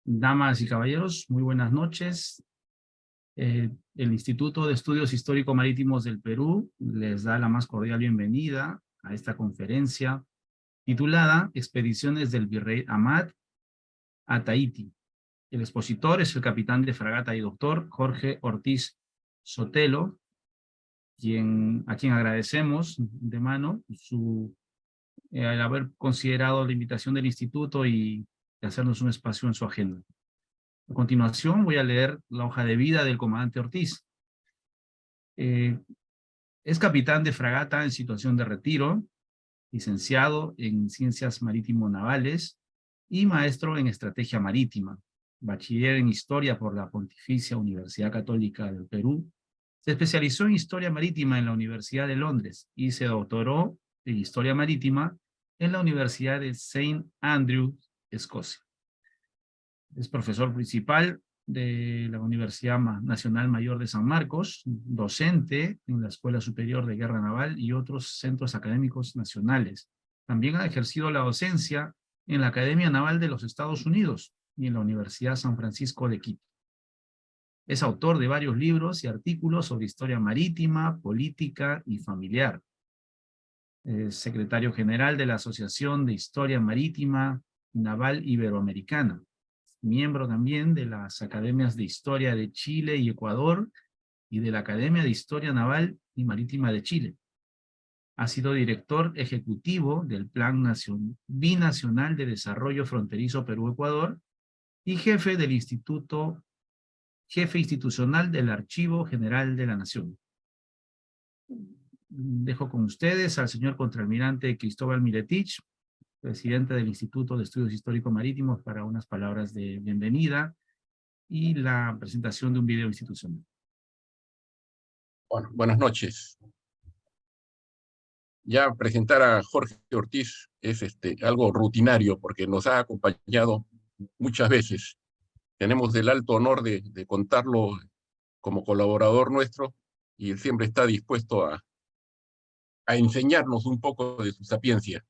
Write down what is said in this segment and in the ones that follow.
Damas y caballeros, muy buenas noches. El Instituto de Estudios Histórico-Marítimos del Perú les da la más cordial bienvenida a esta conferencia titulada Expediciones del Virrey Amat a Tahití. El expositor es el capitán de fragata y doctor Jorge Ortiz Sotelo, a quien agradecemos de mano el haber considerado la invitación del instituto y de hacernos un espacio en su agenda. A continuación voy a leer la hoja de vida del comandante Ortiz. Es capitán de fragata en situación de retiro, licenciado en Ciencias Marítimo-Navales y maestro en Estrategia Marítima, bachiller en Historia por la Pontificia Universidad Católica del Perú. Se especializó en Historia Marítima en la Universidad de Londres y se doctoró en Historia Marítima en la Universidad de St. Andrews, Escocia. Es profesor principal de la Universidad Nacional Mayor de San Marcos, docente en la Escuela Superior de Guerra Naval y otros centros académicos nacionales. También ha ejercido la docencia en la Academia Naval de los Estados Unidos y en la Universidad San Francisco de Quito. Es autor de varios libros y artículos sobre historia marítima, política y familiar. Es secretario general de la Asociación de Historia Marítima y Naval Iberoamericana. Miembro también de las Academias de Historia de Chile y Ecuador y de la Academia de Historia Naval y Marítima de Chile. Ha sido director ejecutivo del Plan Binacional de Desarrollo Fronterizo Perú-Ecuador y jefe institucional del Archivo General de la Nación. Dejo con ustedes al señor contraalmirante Cristóbal Miletich, presidente del Instituto de Estudios Histórico-Marítimos, para unas palabras de bienvenida y la presentación de un video institucional. Bueno, buenas noches. Ya presentar a Jorge Ortiz es algo rutinario porque nos ha acompañado muchas veces. Tenemos el alto honor de contarlo como colaborador nuestro y él siempre está dispuesto a enseñarnos un poco de su sapiencia,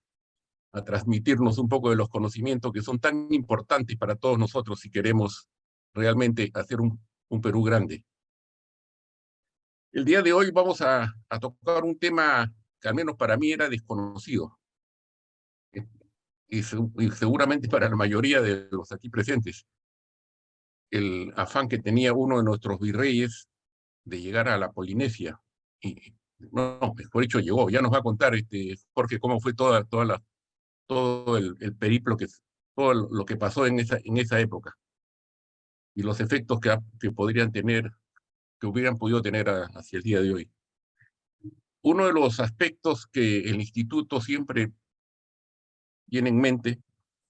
a transmitirnos un poco de los conocimientos que son tan importantes para todos nosotros si queremos realmente hacer un Perú grande. El día de hoy vamos a tocar un tema que al menos para mí era desconocido, y seguramente para la mayoría de los aquí presentes, el afán que tenía uno de nuestros virreyes de llegar a la Polinesia. Y no, por hecho llegó. Ya nos va a contar Jorge cómo fue todo el periplo, todo lo que pasó en esa época y los efectos que podrían tener, que hubieran podido tener hacia el día de hoy. Uno de los aspectos que el instituto siempre tiene en mente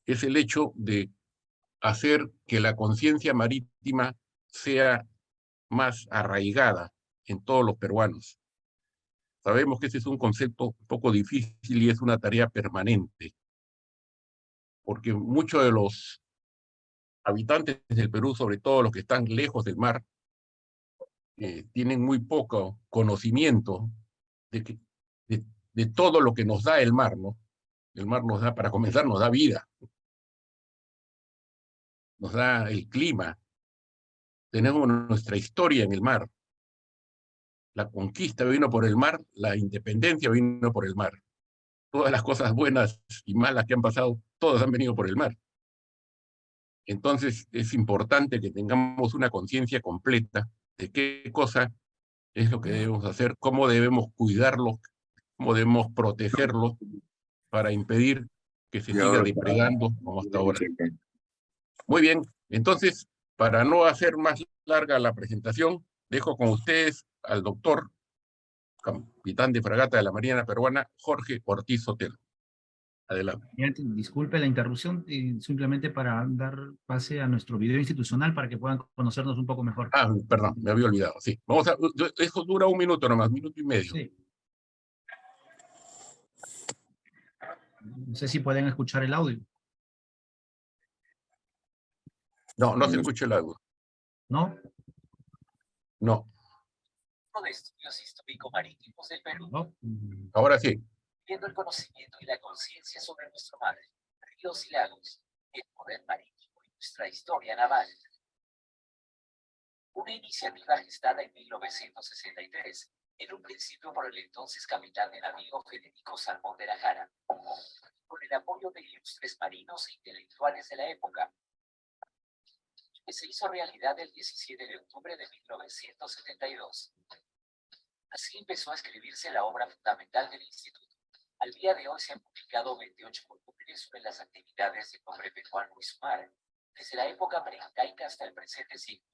es el hecho de hacer que la conciencia marítima sea más arraigada en todos los peruanos. Sabemos que ese es un concepto un poco difícil y es una tarea permanente, porque muchos de los habitantes del Perú, sobre todo los que están lejos del mar, tienen muy poco conocimiento de, de todo lo que nos da el mar, ¿no? El mar nos da, para comenzar, nos da vida, nos da el clima, tenemos nuestra historia en el mar. La conquista vino por el mar, la independencia vino por el mar. Todas las cosas buenas y malas que han pasado, todas han venido por el mar. Entonces es importante que tengamos una conciencia completa de qué cosa es lo que debemos hacer, cómo debemos cuidarlo, cómo debemos protegerlo para impedir que se siga depredando como hasta ahora. Muy bien, entonces, para no hacer más larga la presentación, dejo con ustedes al doctor, capitán de fragata de la Marina Peruana, Jorge Ortiz Sotelo. Adelante. Disculpe la interrupción, simplemente para dar pase a nuestro video institucional para que puedan conocernos un poco mejor. Ah, perdón, me había olvidado, sí. Eso dura un minuto nomás, minuto y medio. Sí. No sé si pueden escuchar el audio. No, no se escucha el audio. ¿No? No. De estudios histórico-marítimos del Perú. ¿No? Ahora sí. Viendo el conocimiento y la conciencia sobre nuestro mar, ríos y lagos, y el poder marítimo y nuestra historia naval. Una iniciativa gestada en 1963, en un principio por el entonces capitán de navío Federico Salmón de la Jara, con el apoyo de ilustres marinos e intelectuales de la época, que se hizo realidad el 17 de octubre de 1972. Así empezó a escribirse la obra fundamental del Instituto. Al día de hoy se han publicado 28 volúmenes sobre las actividades del hombre peruano y su mar, desde la época preincaica hasta el presente siglo.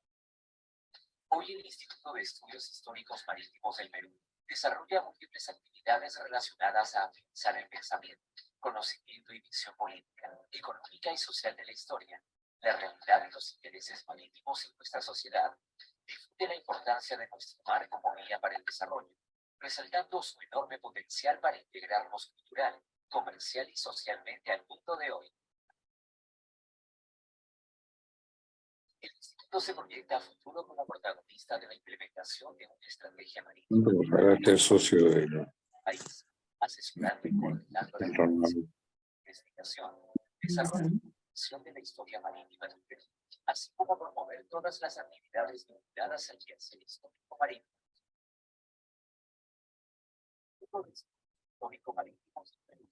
Hoy el Instituto de Estudios Históricos Marítimos del Perú desarrolla múltiples actividades relacionadas a afianzar el pensamiento, conocimiento y visión política, económica y social de la historia, la realidad de los intereses marítimos en nuestra sociedad, difunde la importancia de nuestro mar como guía para el desarrollo, resaltando su enorme potencial para integrarnos cultural, comercial y socialmente al mundo de hoy. El Instituto se proyecta a futuro como protagonista de la implementación de una estrategia marítima socio de país, asesorando y coordinando la investigación, desarrollo y promoción de la historia marítima del Perú, así como promover todas las actividades vinculadas al quehacer histórico marítimo. Histórico marítimo del Perú.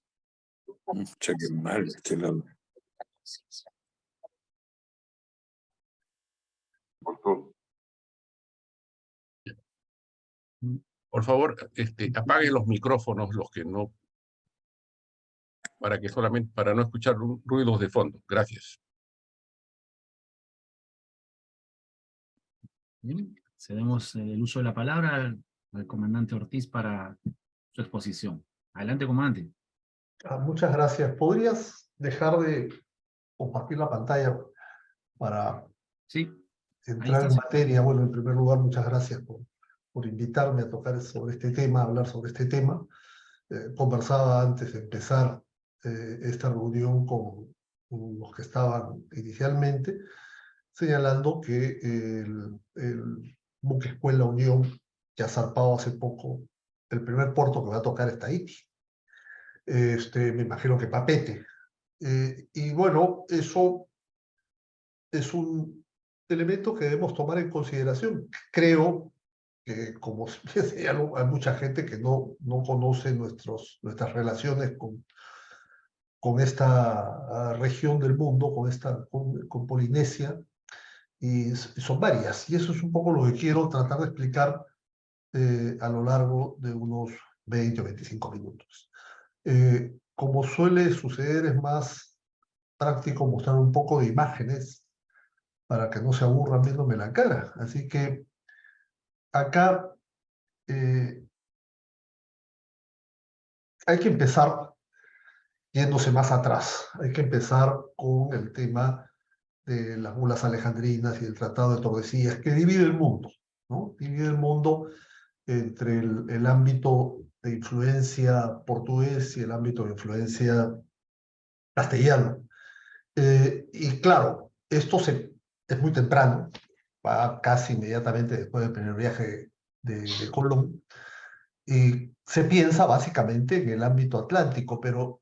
Cheque mal, que no. Por favor, apaguen los micrófonos, los que no, para no escuchar ruidos de fondo. Gracias. Bien, cedemos el uso de la palabra al comandante Ortiz para su exposición. Adelante, comandante. Muchas gracias. ¿Podrías dejar de compartir la pantalla para Sí. entrar en materia? Bueno, en primer lugar, muchas gracias por invitarme a tocar sobre este tema, a hablar sobre este tema. Conversaba antes de empezar esta reunión con los que estaban inicialmente, señalando que el buque Escuela Unión, que ha zarpado hace poco, el primer puerto que va a tocar es Tahití. Me imagino que Papeete. Y bueno, eso es un elemento que debemos tomar en consideración. Creo que, como señaló, hay mucha gente que no conoce nuestras relaciones con esta región del mundo, con Polinesia, y son varias. Y eso es un poco lo que quiero tratar de explicar a lo largo de unos 20 o 25 minutos. Como suele suceder, es más práctico mostrar un poco de imágenes para que no se aburran viéndome la cara. Así que acá hay que empezar yéndose más atrás. Hay que empezar con el tema de las bulas alejandrinas y el Tratado de Tordesillas, que divide el mundo, ¿no? Divide el mundo entre el ámbito de influencia portugués y el ámbito de influencia castellano. Y claro, esto es muy temprano, va casi inmediatamente después del primer viaje de Colón, y se piensa básicamente en el ámbito atlántico, pero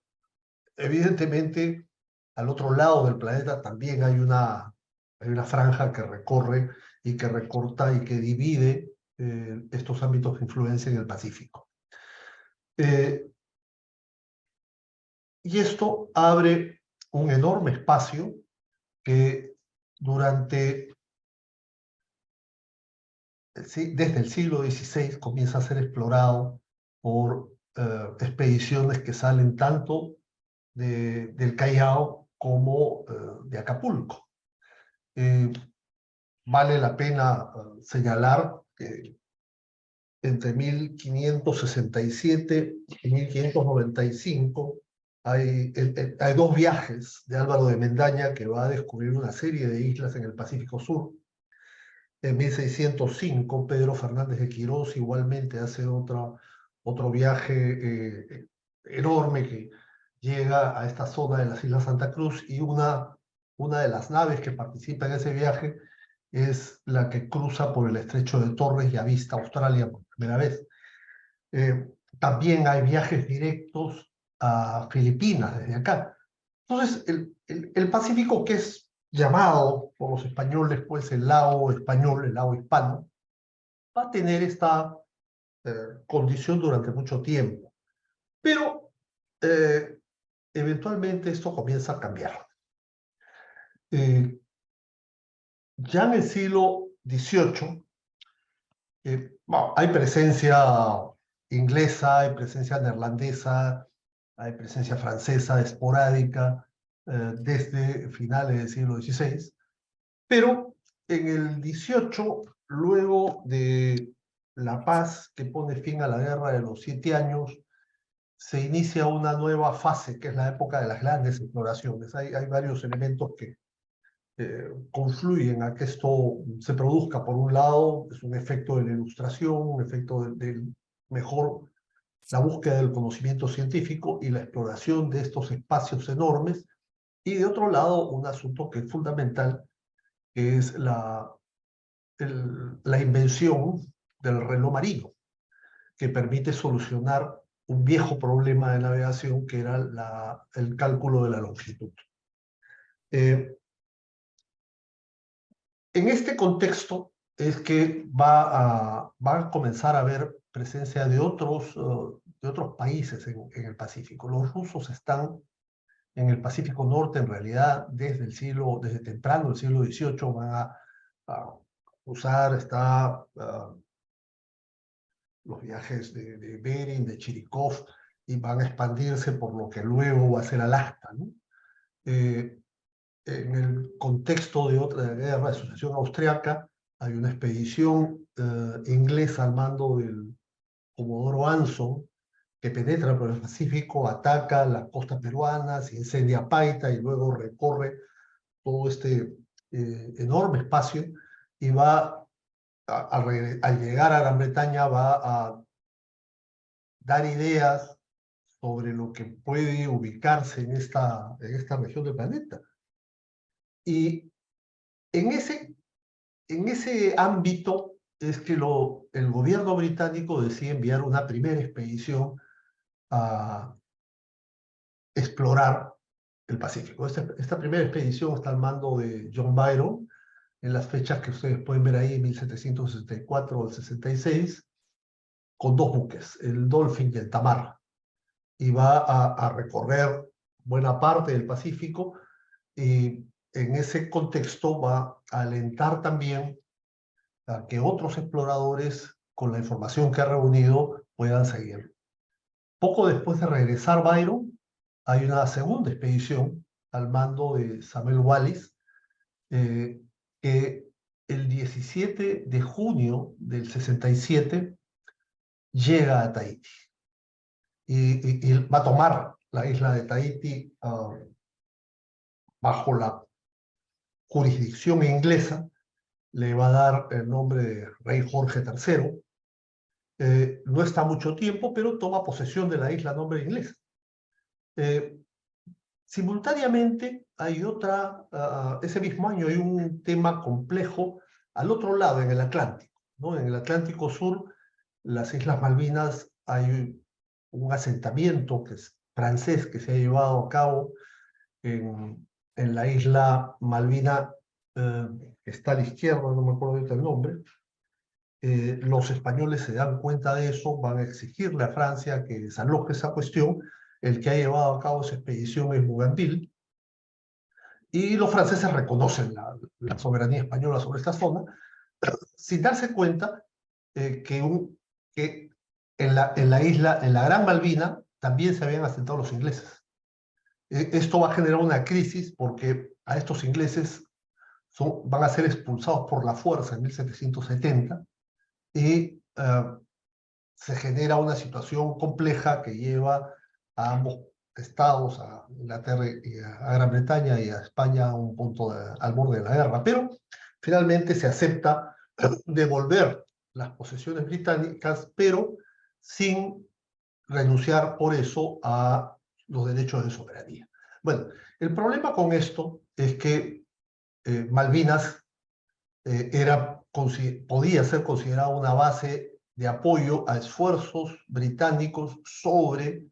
evidentemente al otro lado del planeta también hay una franja que recorre y que recorta y que divide estos ámbitos de influencia en el Pacífico. Y esto abre un enorme espacio que desde el siglo XVI comienza a ser explorado por expediciones que salen tanto del Callao como de Acapulco. Vale la pena señalar que entre 1567 y 1595 hay dos viajes de Álvaro de Mendaña, que va a descubrir una serie de islas en el Pacífico Sur. En 1605, Pedro Fernández de Quirós igualmente hace otro viaje enorme que llega a esta zona de las Islas Santa Cruz, y una de las naves que participa en ese viaje es la que cruza por el estrecho de Torres y avista Australia por primera vez. También hay viajes directos a Filipinas desde acá. Entonces, el Pacífico, que es llamado por los españoles pues el lago español, el lago hispano, va a tener esta condición durante mucho tiempo. Pero eventualmente esto comienza a cambiar. Ya en el siglo XVIII, bueno, hay presencia inglesa, hay presencia neerlandesa, hay presencia francesa esporádica desde finales del siglo XVI, pero en el XVIII, luego de la paz que pone fin a la Guerra de los 7 años, se inicia una nueva fase, que es la época de las grandes exploraciones. Hay varios elementos que confluyen a que esto se produzca. Por un lado, es un efecto de la ilustración, un efecto del mejor, la búsqueda del conocimiento científico y la exploración de estos espacios enormes, y de otro lado, un asunto que es fundamental, que es la invención del reloj marino, que permite solucionar un viejo problema de navegación que era el cálculo de la longitud. En este contexto es que va a comenzar a haber presencia de otros países en el Pacífico. Los rusos están en el Pacífico Norte, en realidad, desde temprano el siglo XVIII, van a usar los viajes de Bering, de Chirikov, y van a expandirse por lo que luego va a ser Alaska, ¿no? En el contexto de otra guerra de sucesión austriaca, hay una expedición inglesa al mando del Comodoro Anson, que penetra por el Pacífico, ataca las costas peruanas, incendia Paita y luego recorre todo este enorme espacio y va, al llegar a Gran Bretaña, va a dar ideas sobre lo que puede ubicarse en esta región del planeta. Y en ese ámbito es que el gobierno británico decide enviar una primera expedición a explorar el Pacífico. Esta primera expedición está al mando de John Byron, en las fechas que ustedes pueden ver ahí, 1764 al 66, con 2 buques, el Dolphin y el Tamar, y va a recorrer buena parte del Pacífico, y en ese contexto va a alentar también a que otros exploradores, con la información que ha reunido, puedan seguirlo. Poco después de regresar Byron, hay una segunda expedición al mando de Samuel Wallis, que el 17 de junio del 67 llega a Tahití. Y va a tomar la isla de Tahití bajo la jurisdicción inglesa, le va a dar el nombre de Rey Jorge III. No está mucho tiempo, pero toma posesión de la isla a nombre inglés. Simultáneamente, hay ese mismo año hay un tema complejo al otro lado, en el Atlántico, ¿no? En el Atlántico Sur, las Islas Malvinas, hay un asentamiento que es francés que se ha llevado a cabo en la isla Malvina, que está a la izquierda, no me acuerdo ahorita el nombre. Los españoles se dan cuenta de eso, van a exigirle a Francia que desaloje esa cuestión. El que ha llevado a cabo esa expedición es Bougainville, y los franceses reconocen la soberanía española sobre esta zona, sin darse cuenta que en la isla, en la Gran Malvina, también se habían asentado los ingleses. Esto va a generar una crisis porque a estos ingleses van a ser expulsados por la fuerza en 1770, y se genera una situación compleja que lleva a ambos estados, a Inglaterra y a Gran Bretaña y a España, a un punto al borde de la guerra. Pero finalmente se acepta devolver las posesiones británicas, pero sin renunciar por eso a los derechos de soberanía. Bueno, el problema con esto es que Malvinas podía ser considerada una base de apoyo a esfuerzos británicos sobre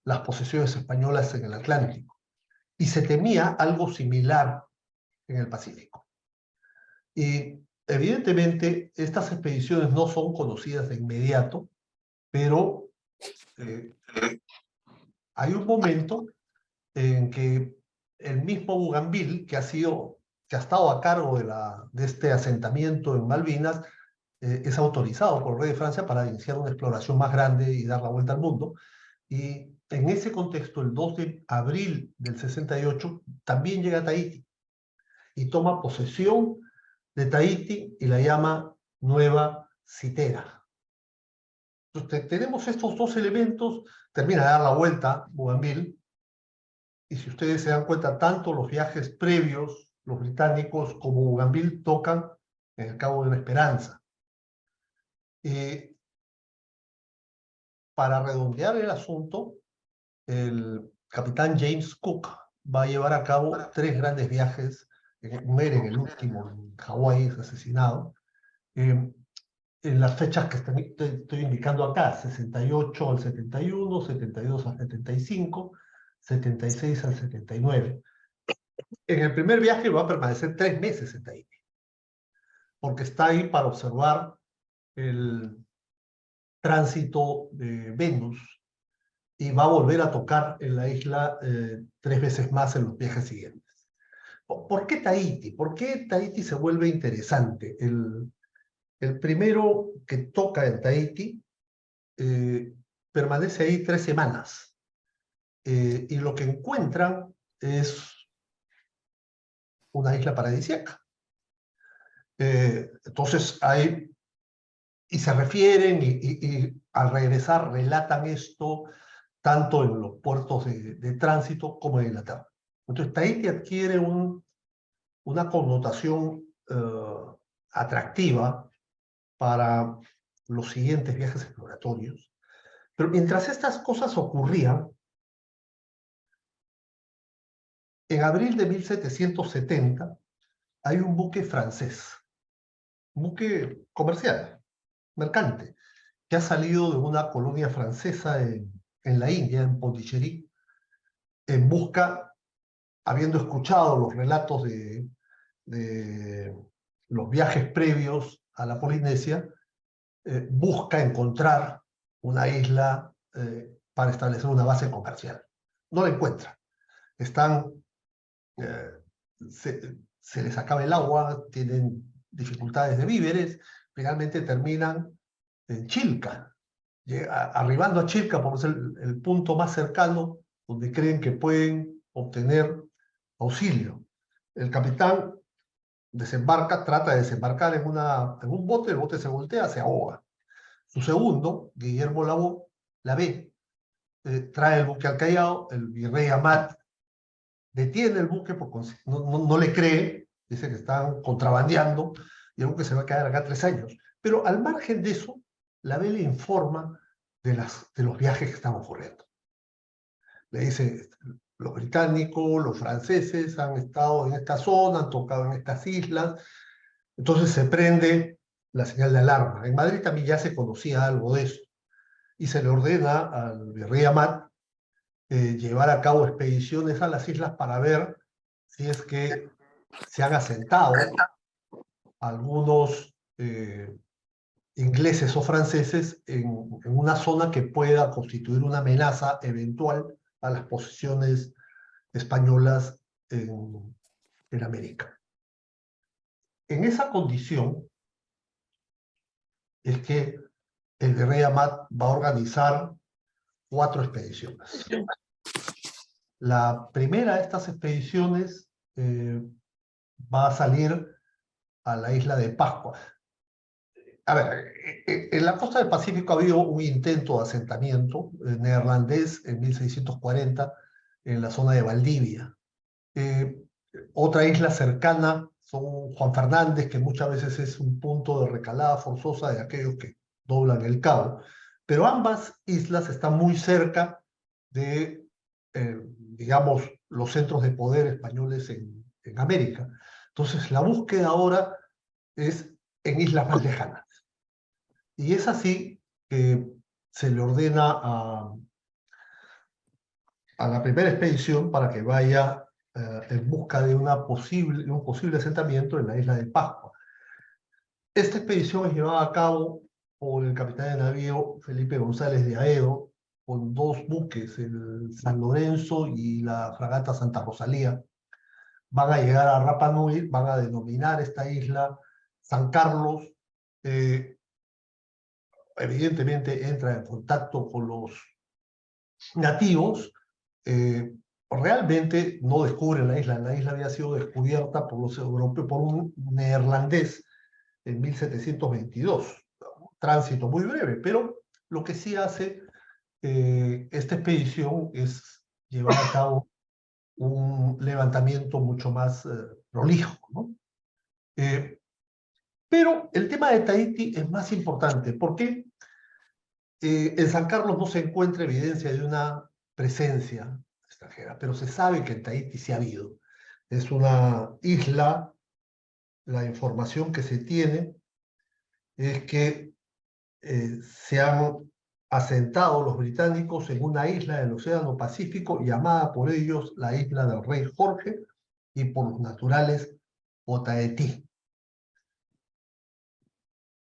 las posesiones españolas en el Atlántico. Y se temía algo similar en el Pacífico. Y evidentemente estas expediciones no son conocidas de inmediato, pero hay un momento en que el mismo Bougainville, que ha estado a cargo de este asentamiento en Malvinas, es autorizado por el rey de Francia para iniciar una exploración más grande y dar la vuelta al mundo. Y en ese contexto, el 2 de abril del 68, también llega a Tahití y toma posesión de Tahití y la llama Nueva Citera. Entonces, tenemos estos dos elementos, termina de dar la vuelta Bougainville, y si ustedes se dan cuenta, tanto los viajes previos, los británicos, como Bougainville tocan en el Cabo de la Esperanza. Para redondear el asunto, el capitán James Cook va a llevar a cabo 3 grandes viajes. Muere en el último, en Hawái, es asesinado. En las fechas que estoy indicando acá, 68 al 71, 72 al 75, 76 al 79. En el primer viaje va a permanecer 3 meses en Tahití, porque está ahí para observar el tránsito de Venus y va a volver a tocar en la isla 3 veces más en los viajes siguientes. ¿Por qué Tahití? ¿Por qué Tahití se vuelve interesante? El primero que toca en Tahití permanece ahí 3 semanas y lo que encuentran es una isla paradisíaca. Entonces y se refieren y al regresar relatan esto tanto en los puertos de tránsito como en Inglaterra. Entonces Tahití adquiere una connotación atractiva para los siguientes viajes exploratorios. Pero mientras estas cosas ocurrían, en abril de 1770 hay un buque francés, un buque comercial, mercante, que ha salido de una colonia francesa en la India, en Pondicherry, en busca, habiendo escuchado los relatos de los viajes previos a la Polinesia, busca encontrar una isla para establecer una base comercial. No la encuentra. Se les acaba el agua, tienen dificultades de víveres, finalmente terminan en Chilca, arribando a Chilca por ser el punto más cercano donde creen que pueden obtener auxilio. El capitán desembarca, trata de desembarcar en un bote, el bote se voltea, se ahoga. Su segundo, Guillermo Lavaux, la ve, trae el buque al Callao, el virrey Amat detiene el buque porque no le cree, dice que están contrabandeando y el buque se va a quedar acá 3 años. Pero al margen de eso, la B le informa de los viajes que están ocurriendo. Le dice, los británicos, los franceses han estado en esta zona, han tocado en estas islas. Entonces se prende la señal de alarma. En Madrid también ya se conocía algo de eso. Y se le ordena al virrey Amat llevar a cabo expediciones a las islas para ver si es que se han asentado algunos ingleses o franceses en una zona que pueda constituir una amenaza eventual a las posesiones españolas en América. En esa condición es que el virrey Amat va a organizar 4 expediciones. La primera de estas expediciones va a salir a la isla de Pascua. A ver, en la costa del Pacífico ha habido un intento de asentamiento neerlandés en 1640 en la zona de Valdivia. Otra isla cercana son Juan Fernández, que muchas veces es un punto de recalada forzosa de aquellos que doblan el cabo. Pero ambas islas están muy cerca de, digamos, los centros de poder españoles en América. Entonces, la búsqueda ahora es en islas más lejanas. Y es así que se le ordena a la primera expedición para que vaya en busca de un posible asentamiento en la isla de Pascua. Esta expedición es llevada a cabo por el capitán de navío Felipe González de Aedo, con 2 buques, el San Lorenzo y la fragata Santa Rosalía. Van a llegar a Rapa Nui, van a denominar esta isla San Carlos. Evidentemente entra en contacto con los nativos. Realmente no descubren la isla había sido descubierta por los europeos, por un neerlandés en 1722. Tránsito muy breve, pero lo que sí hace esta expedición es llevar a cabo un levantamiento mucho más prolijo, ¿no? Pero el tema de Tahití es más importante porque en San Carlos no se encuentra evidencia de una presencia extranjera, pero se sabe que en Tahití sí ha habido. Es una isla, la información que se tiene es que se han asentado los británicos en una isla del Océano Pacífico llamada por ellos la isla del Rey Jorge y por los naturales Otahetí.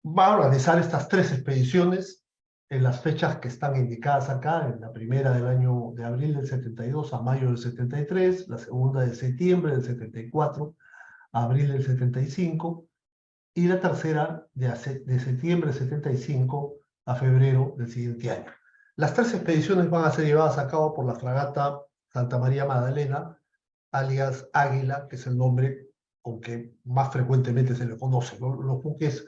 Va a organizar estas 3 expediciones en las fechas que están indicadas acá, en la primera del año de abril del 72 a mayo del 73, la segunda de septiembre del 74 a abril del 75, y la tercera de septiembre del 75 a febrero del siguiente año. Las 3 expediciones van a ser llevadas a cabo por la fragata Santa María Magdalena, alias Águila, que es el nombre con que más frecuentemente se le conoce, ¿no? Los buques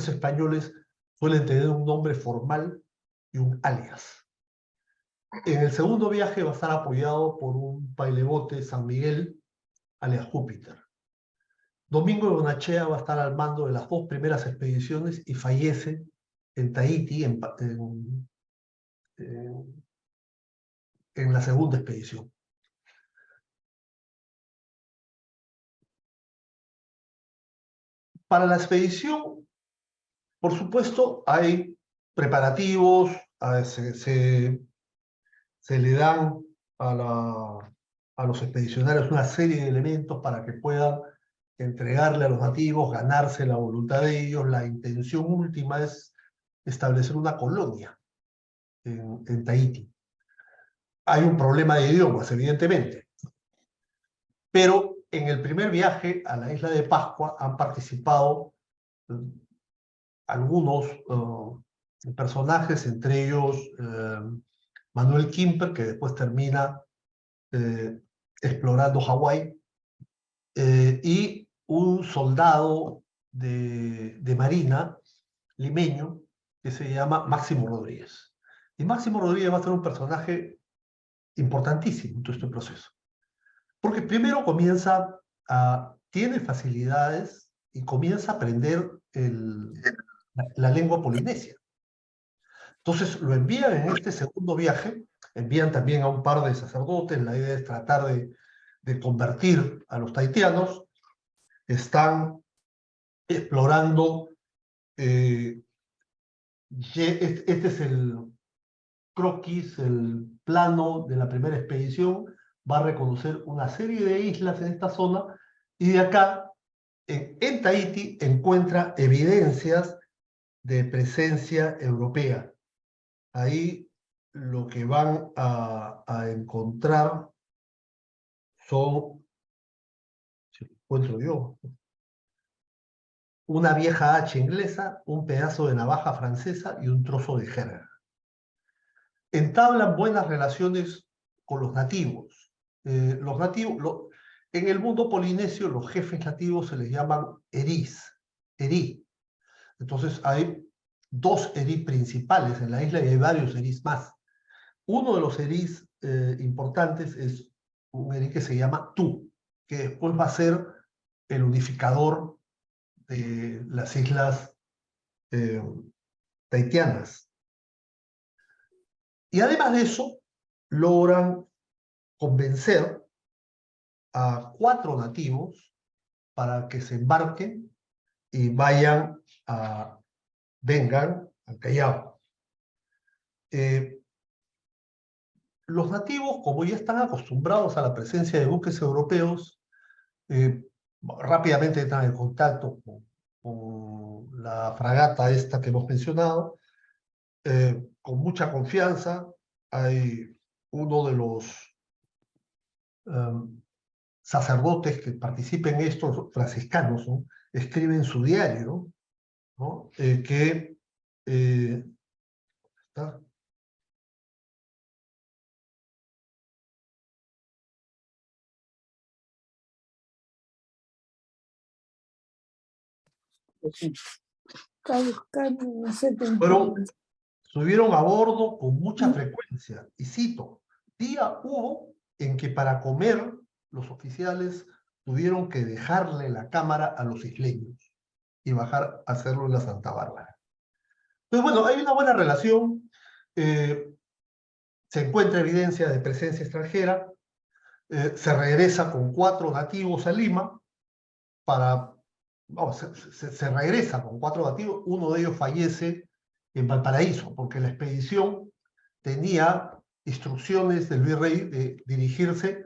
españoles suelen tener un nombre formal y un alias. En el segundo viaje va a estar apoyado por un pailebote San Miguel, alias Júpiter. Domingo de Bonachea va a estar al mando de las 2 primeras expediciones y fallece en Tahití en la segunda expedición. Para la expedición, por supuesto, hay preparativos, se le dan a los expedicionarios una serie de elementos para que puedan entregarle a los nativos, ganarse la voluntad de ellos. La intención última es establecer una colonia en Tahití. Hay un problema de idiomas, evidentemente, pero en el primer viaje a la isla de Pascua han participado algunos personajes, entre ellos Manuel Quimper, que después termina explorando Hawái, y un soldado de marina limeño que se llama Máximo Rodríguez. Y Máximo Rodríguez va a ser un personaje importantísimo en todo este proceso. Porque primero tiene facilidades y comienza a aprender la lengua polinesia. Entonces lo envían en este segundo viaje, envían también a un par de sacerdotes. La idea es tratar de convertir a los tahitianos. Están explorando, este es el croquis, el plano de la primera expedición. Va a reconocer una serie de islas en esta zona, y de acá, en Tahití, encuentra evidencias de presencia europea. Ahí lo que van a encontrar son, si lo encuentro yo, una vieja hacha inglesa, un pedazo de navaja francesa y un trozo de jerga. Entablan buenas relaciones con los nativos. En el mundo polinesio, los jefes nativos se les llaman erí. Entonces hay 2 erí principales en la isla y hay varios erís más. Uno de los erís importantes es un erí que se llama Tú, que después va a ser el unificador de las islas tahitianas. Y además de eso, logran convencer a 4 nativos para que se embarquen y vengan al Callao. los nativos, como ya están acostumbrados a la presencia de buques europeos, rápidamente entran en contacto con la fragata esta que hemos mencionado, con mucha confianza. Hay uno de los sacerdotes que participen en esto, los franciscanos, ¿no? Escribe en su diario, ¿no? Que ¿está? Está buscando, no sé, Pero subieron a bordo con mucha frecuencia, y cito, día hubo en que para comer los oficiales tuvieron que dejarle la cámara a los isleños y bajar a hacerlo en la Santa Bárbara. Entonces, bueno, hay una buena relación, se encuentra evidencia de presencia extranjera, se regresa con 4 nativos a Lima para... Vamos, se regresa con 4 nativos, uno de ellos fallece en Valparaíso, porque la expedición tenía instrucciones del virrey de dirigirse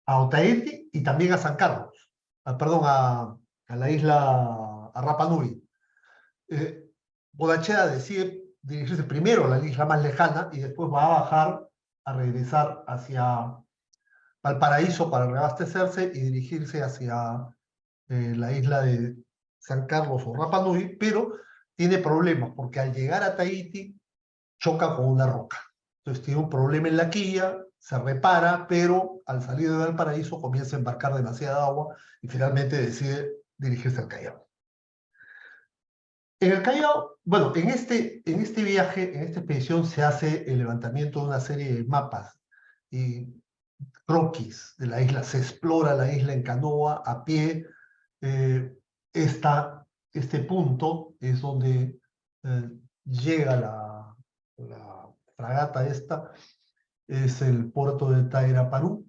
a Otaheite y también a San Carlos, perdón, a la isla, a Rapa Nui. Bonachea decide dirigirse primero a la isla más lejana y después va a bajar a regresar hacia Valparaíso para reabastecerse y dirigirse hacia la isla de San Carlos o Rapa Nui, pero tiene problemas porque al llegar a Tahití choca con una roca. Entonces tiene un problema en la quilla, se repara, pero al salir de Valparaíso comienza a embarcar demasiada agua y finalmente decide dirigirse al Callao. En el Callao, bueno, en este viaje, en esta expedición, se hace el levantamiento de una serie de mapas y croquis de la isla. Se explora la isla en canoa, a pie. Este punto es donde llega la fragata esta, es el puerto de Tairaparú,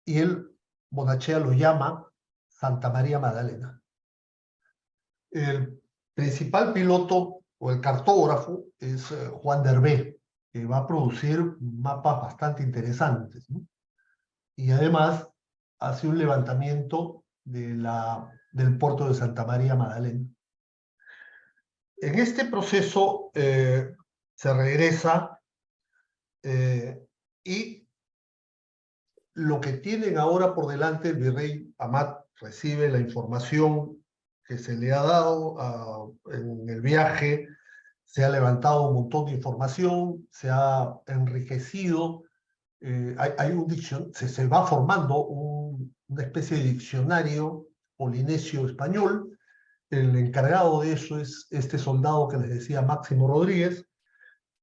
y él, Bonachea, lo llama Santa María Magdalena. El principal piloto o el cartógrafo es Juan Derbé, que va a producir mapas bastante interesantes, ¿no? Y además hace un levantamiento del puerto de Santa María Magdalena. En este proceso se regresa y lo que tienen ahora por delante, el virrey Amat recibe la información que se le ha dado en el viaje, se ha levantado un montón de información, se ha enriquecido, hay un se va formando una especie de diccionario polinesio español. El encargado de eso es este soldado que les decía, Máximo Rodríguez.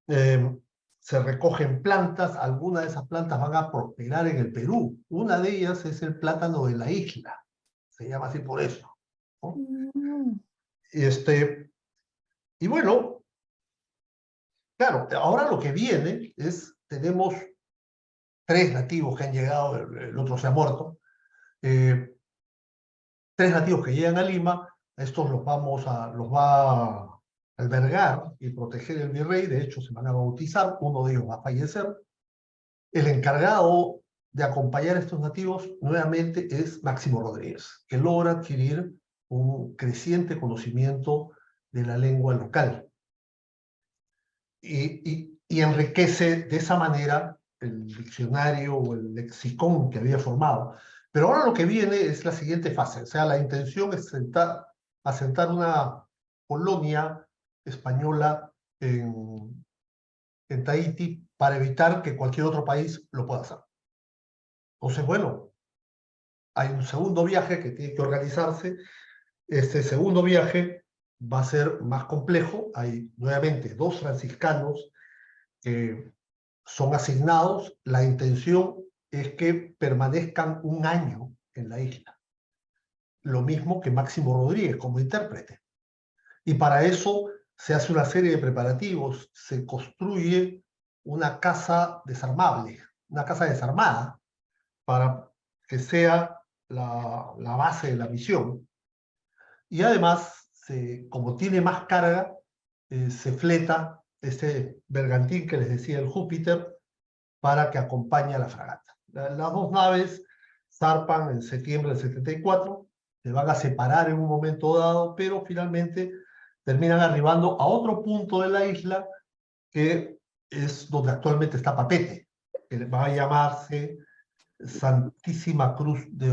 Se recogen plantas, algunas de esas plantas van a prosperar en el Perú. Una de ellas es el plátano de la isla, se llama así por eso, ¿no? Y bueno, claro, ahora lo que viene es, tenemos 3 nativos que han llegado, el otro se ha muerto, 3 nativos que llegan a Lima, estos los va a albergar y proteger el virrey, de hecho se van a bautizar, uno de ellos va a fallecer. El encargado de acompañar a estos nativos nuevamente es Máximo Rodríguez, que logra adquirir un creciente conocimiento de la lengua local y enriquece de esa manera el diccionario o el lexicón que había formado. Pero ahora lo que viene es la siguiente fase, o sea, la intención es asentar una colonia española en Tahití para evitar que cualquier otro país lo pueda hacer. Entonces, bueno, hay un segundo viaje que tiene que organizarse. Este segundo viaje va a ser más complejo. Hay nuevamente 2 franciscanos que son asignados. La intención es que permanezcan 1 año en la isla. Lo mismo que Máximo Rodríguez como intérprete. Y para eso se hace una serie de preparativos. Se construye una casa desarmable, una casa desarmada, para que sea la base de la misión. Y además, como tiene más carga, se fleta este bergantín que les decía, el Júpiter, para que acompañe a la fragata. Las dos naves zarpan en septiembre del 74, se van a separar en un momento dado, pero finalmente terminan arribando a otro punto de la isla, que es donde actualmente está Papete, que va a llamarse Santísima Cruz de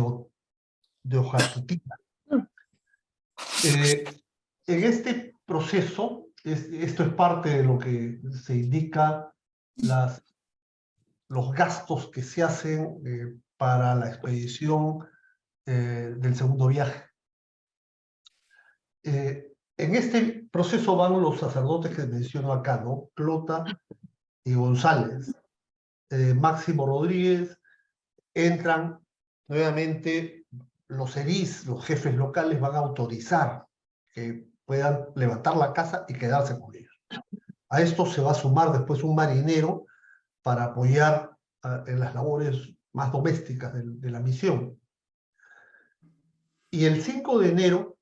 Ojatutica. En este proceso, esto es parte de lo que se indica los gastos que se hacen para la expedición del segundo viaje. En este proceso van los sacerdotes que menciono acá, ¿no? Clota y González, Máximo Rodríguez, entran nuevamente los edís, los jefes locales van a autorizar que puedan levantar la casa y quedarse con ellos. A esto se va a sumar después un marinero para apoyar en las labores más domésticas de la misión. Y el 5 de enero,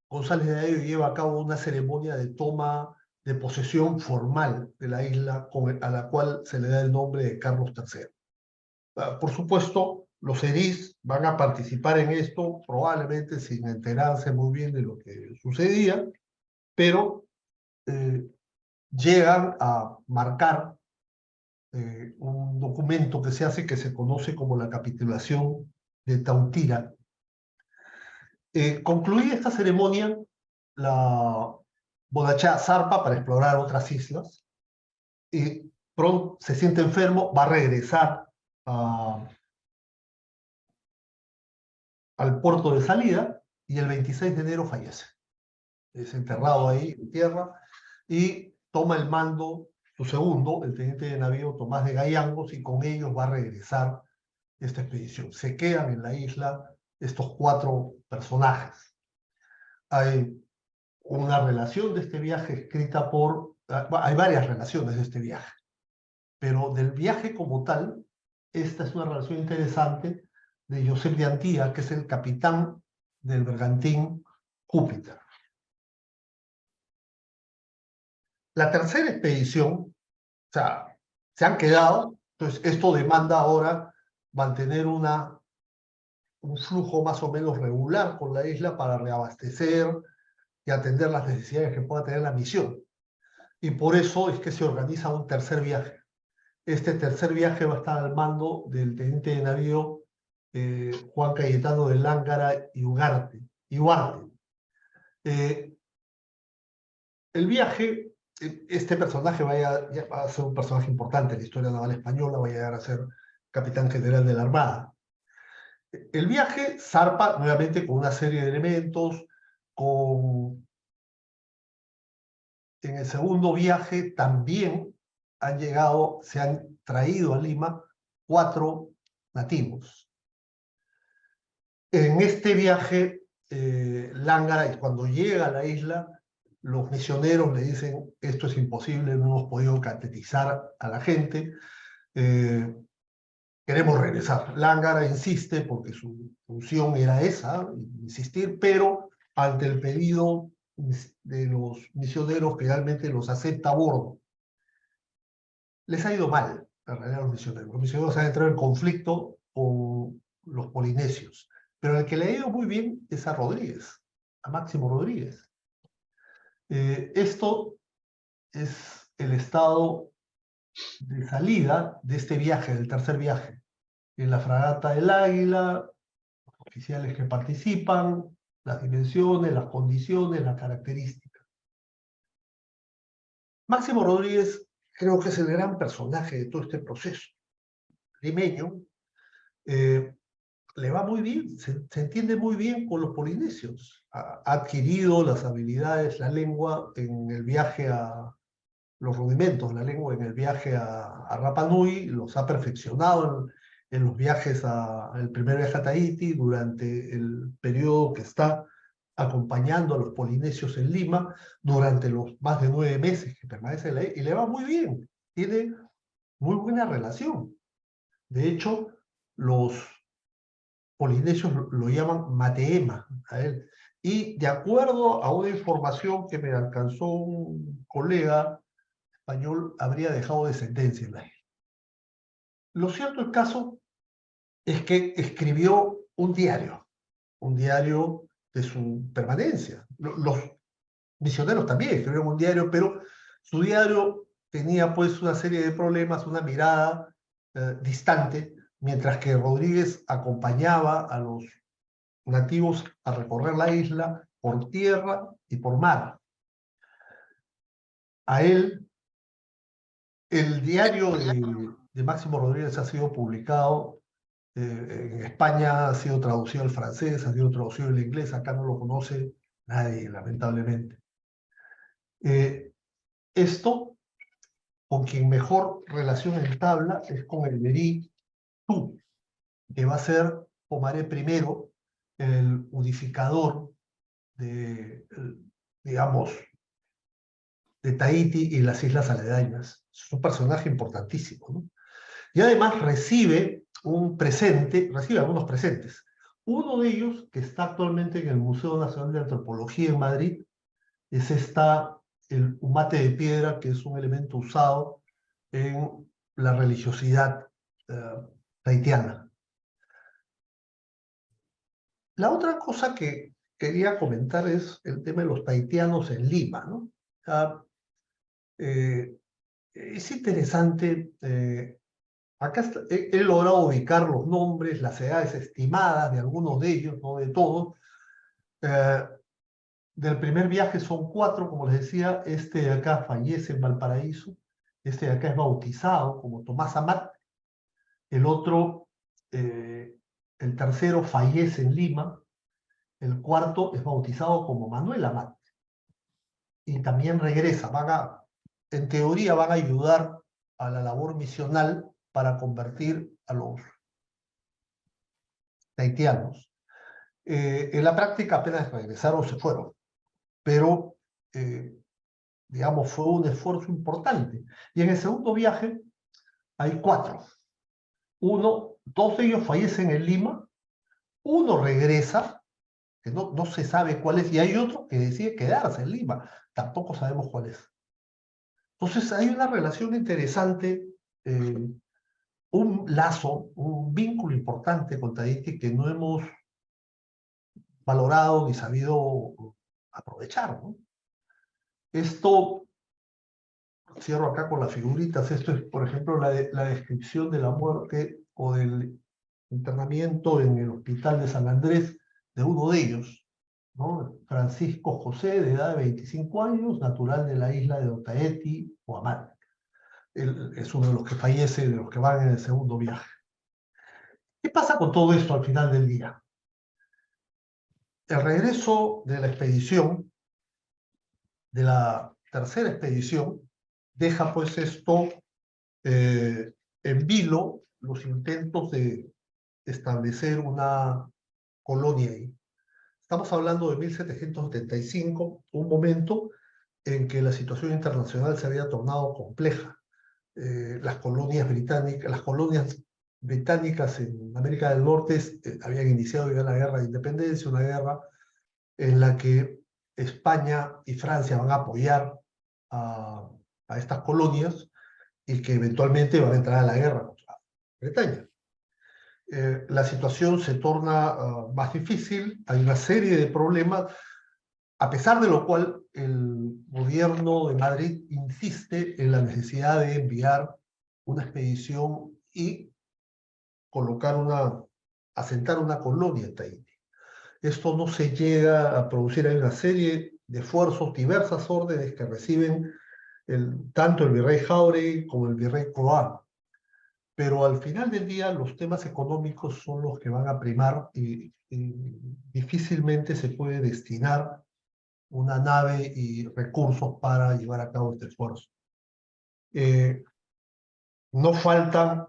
González de Ayo lleva a cabo una ceremonia de toma de posesión formal de la isla, a la cual se le da el nombre de Carlos III. Por supuesto, los edís van a participar en esto, probablemente sin enterarse muy bien de lo que sucedía, pero llegan a marcar un documento que se hace que se conoce como la capitulación de Tautira. Concluida esta ceremonia, la Bonachea zarpa para explorar otras islas y pronto se siente enfermo, va a regresar al puerto de salida y el 26 de enero fallece. Es enterrado ahí en tierra y toma el mando su segundo, el teniente de navío Tomás de Gayangos, y con ellos va a regresar esta expedición. Se quedan en la isla estos 4 personajes. Hay una relación de este viaje escrita por... Hay varias relaciones de este viaje, pero del viaje como tal, esta es una relación interesante de Josep de Antía, que es el capitán del bergantín Júpiter. La tercera expedición, o sea, se han quedado, entonces esto demanda ahora mantener un flujo más o menos regular con la isla para reabastecer y atender las necesidades que pueda tener la misión. Y por eso es que se organiza un tercer viaje. Este tercer viaje va a estar al mando del teniente de navío Juan Cayetano de Lángara y Huarte. El viaje, este personaje va a ser un personaje importante en la historia naval española, va a llegar a ser capitán general de la Armada. El viaje zarpa nuevamente con una serie de elementos, en el segundo viaje también se han traído a Lima 4 nativos. En este viaje, Lángara, cuando llega a la isla, los misioneros le dicen, esto es imposible, no hemos podido catequizar a la gente, queremos regresar. Lángara insiste, porque su función era esa, insistir, pero ante el pedido de los misioneros, que realmente los acepta a bordo. Les ha ido mal, en realidad, a los misioneros. Los misioneros han entrado en conflicto con los polinesios, pero el que le ha ido muy bien es a Rodríguez, a Máximo Rodríguez. Esto es el estado de salida de este viaje, del tercer viaje. En la fragata del Águila, los oficiales que participan, las dimensiones, las condiciones, las características. Máximo Rodríguez creo que es el gran personaje de todo este proceso. Limeño, le va muy bien, se entiende muy bien con los polinesios. Ha adquirido las habilidades, la lengua en el viaje los rudimentos, la lengua en el viaje a Rapa Nui, los ha perfeccionado en los viajes el primer viaje a Tahití, durante el periodo que está acompañando a los polinesios en Lima, durante los más de 9 meses que permanece en la isla, y le va muy bien, tiene muy buena relación. De hecho, los polinesios lo llaman mateema a él. Y de acuerdo a una información que me alcanzó un colega español, habría dejado descendencia en la isla. Lo cierto del caso es que escribió un diario de su permanencia. Los misioneros también escribieron un diario, pero su diario tenía pues una serie de problemas, una mirada distante, mientras que Rodríguez acompañaba a los nativos a recorrer la isla por tierra y por mar. A él, el diario de Máximo Rodríguez ha sido publicado en España, ha sido traducido al francés, ha sido traducido al inglés, acá no lo conoce nadie, lamentablemente. Esto, con quien mejor relación entabla es con el Verí Tú, que va a ser Pomaré I, el unificador de, digamos, de Tahití y las islas aledañas. Es un personaje importantísimo, ¿no? Y además recibe algunos presentes. Uno de ellos, que está actualmente en el Museo Nacional de Antropología en Madrid, es el humate de piedra, que es un elemento usado en la religiosidad tahitiana. La otra cosa que quería comentar es el tema de los tahitianos en Lima, ¿no? Es interesante, acá he logrado ubicar los nombres, las edades estimadas de algunos de ellos, no de todos. Del primer viaje son 4, como les decía. Este de acá fallece en Valparaíso, este de acá es bautizado como Tomás Amat, el otro, el tercero fallece en Lima, el cuarto es bautizado como Manuel Amat, y también regresa, en teoría van a ayudar a la labor misional para convertir a los tahitianos. En la práctica apenas regresaron, se fueron, pero digamos, fue un esfuerzo importante. Y en el segundo viaje hay 4. Dos de ellos fallecen en Lima, uno regresa, que no se sabe cuál es, y hay otro que decide quedarse en Lima, tampoco sabemos cuál es. Entonces hay una relación interesante, un lazo, un vínculo importante con Tahití que no hemos valorado ni sabido aprovechar, ¿no? Esto, cierro acá con las figuritas, esto es, por ejemplo, la descripción de la muerte o del internamiento en el hospital de San Andrés de uno de ellos, ¿no? Francisco José, de edad de 25 años, natural de la isla de Otaheite o Amat. Él es uno de los que fallece, de los que van en el segundo viaje. ¿Qué pasa con todo esto al final del día? El regreso de la expedición, de la tercera expedición, deja pues esto en vilo, los intentos de establecer una colonia ahí. Estamos hablando de 1775, un momento en que la situación internacional se había tornado compleja. Las colonias británicas en América del Norte habían iniciado ya la guerra de independencia, una guerra en la que España y Francia van a apoyar a estas colonias y que eventualmente van a entrar a la guerra contra Bretaña. La situación se torna más difícil, hay una serie de problemas, a pesar de lo cual el gobierno de Madrid insiste en la necesidad de enviar una expedición y asentar una colonia en Tahití. Esto no se llega a producir, hay una serie de esfuerzos, diversas órdenes que reciben tanto el virrey Jáuregui como el virrey Croá. Pero al final del día los temas económicos son los que van a primar y difícilmente se puede destinar una nave y recursos para llevar a cabo este esfuerzo. No faltan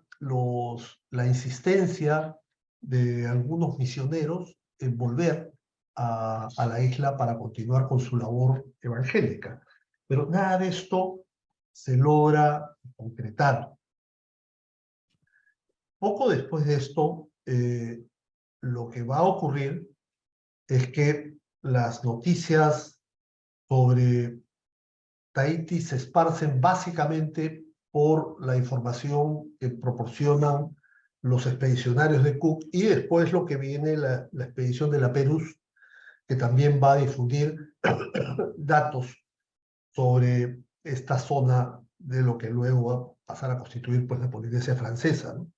la insistencia de algunos misioneros en volver a la isla para continuar con su labor evangélica. Pero nada de esto se logra concretar. Poco después de esto, lo que va a ocurrir es que las noticias sobre Tahití se esparcen básicamente por la información que proporcionan los expedicionarios de Cook, y después lo que viene la expedición de la Perus, que también va a difundir datos sobre esta zona de lo que luego va a pasar a constituir pues, la Polinesia francesa, ¿no?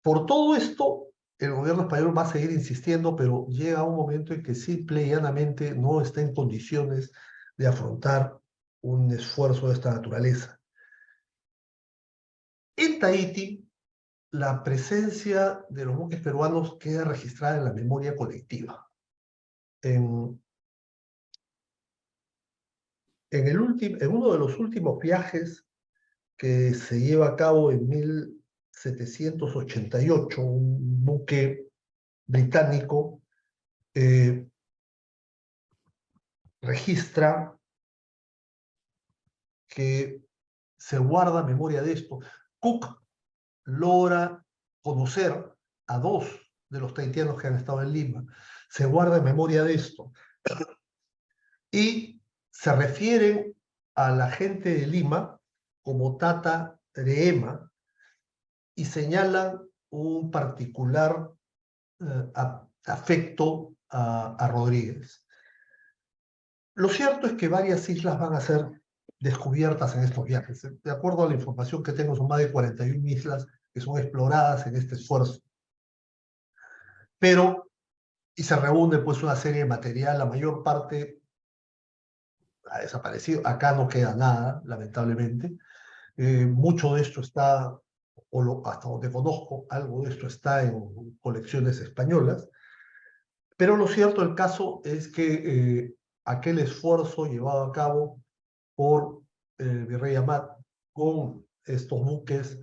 Por todo esto, el gobierno español va a seguir insistiendo, pero llega un momento en que simple y llanamente no está en condiciones de afrontar un esfuerzo de esta naturaleza. En Tahití, la presencia de los buques peruanos queda registrada en la memoria colectiva. En uno de los últimos viajes que se lleva a cabo en 1788, un buque británico registra que se guarda memoria de esto. Cook logra conocer a 2 de los tahitianos que han estado en Lima. Se guarda memoria de esto. Y se refieren a la gente de Lima como Tata Reema y señalan un particular afecto a Rodríguez. Lo cierto es que varias islas van a ser descubiertas en estos viajes. De acuerdo a la información que tengo, son más de 41 islas que son exploradas en este esfuerzo. Y se reúne pues una serie de material, la mayor parte ha desaparecido, acá no queda nada, lamentablemente. Mucho de esto está, hasta donde conozco, algo de esto está en colecciones españolas, pero lo cierto del caso es que aquel esfuerzo llevado a cabo por el virrey Amat con estos buques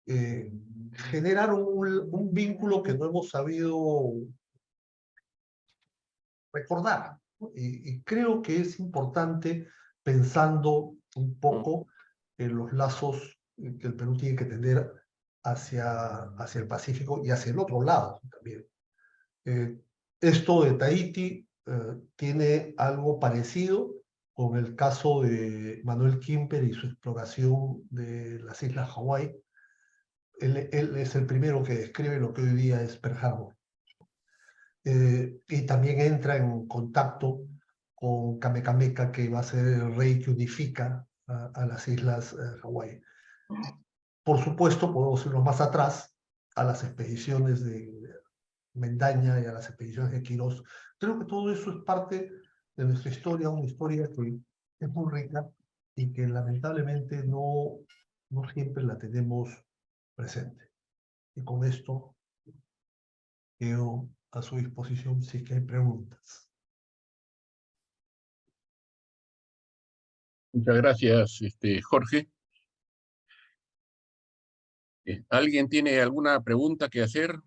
generaron un vínculo que no hemos sabido recordar, ¿no? Y creo que es importante, pensando un poco en los lazos que el Perú tiene que tener hacia el Pacífico y hacia el otro lado también. Esto de Tahití tiene algo parecido con el caso de Manuel Quimper y su exploración de las islas Hawái. Él es el primero que describe lo que hoy día es Pearl Harbor. Y también entra en contacto con Kamehameha, que va a ser el rey que unifica a las islas Hawái. Por supuesto, podemos irnos más atrás a las expediciones de Mendaña y a las expediciones de Quirós. Creo que todo eso es parte de nuestra historia, una historia que es muy rica y que lamentablemente no siempre la tenemos presente. Y con esto quedo a su disposición si es que hay preguntas. Muchas gracias, Jorge. ¿Alguien tiene alguna pregunta que hacer?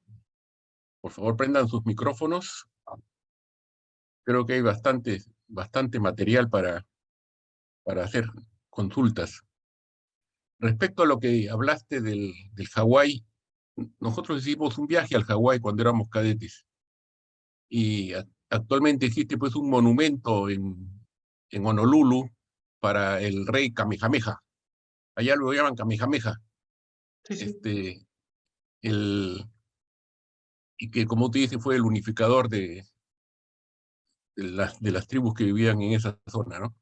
Por favor, prendan sus micrófonos. Creo que hay bastante material para hacer consultas. Respecto a lo que hablaste del Hawái, nosotros hicimos un viaje al Hawái cuando éramos cadetes. Y actualmente existe pues un monumento en Honolulu para el rey Kamehameha. Allá lo llaman Kamehameha. Sí. Y que, como te dice, fue el unificador de las tribus que vivían en esa zona, ¿no?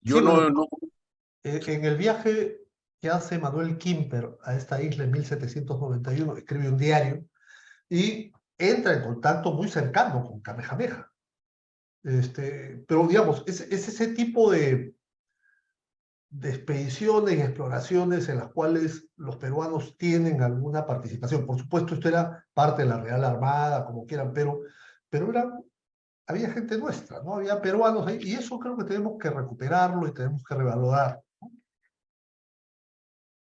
Yo Sí, no... En el viaje que hace Manuel Quimper a esta isla en 1791, escribe un diario y entra en contacto muy cercano con Kamehameha. Pero digamos, es ese tipo de expediciones y exploraciones en las cuales los peruanos tienen alguna participación. Por supuesto, esto era parte de la Real Armada, como quieran, pero había gente nuestra, ¿no? Había peruanos ahí, y eso creo que tenemos que recuperarlo y tenemos que revalorar.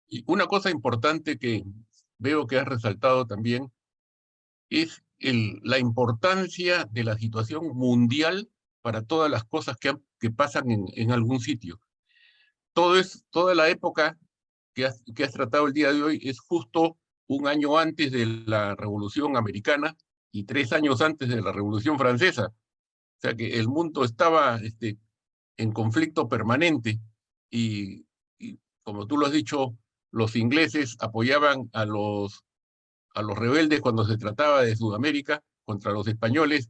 Y una cosa importante que veo que has resaltado también es la importancia de la situación mundial para todas las cosas que pasan en algún sitio. Toda la época que has tratado el día de hoy es justo un año antes de la Revolución Americana y 3 años antes de la Revolución Francesa. O sea que el mundo estaba en conflicto permanente y como tú lo has dicho, los ingleses apoyaban a los rebeldes cuando se trataba de Sudamérica contra los españoles,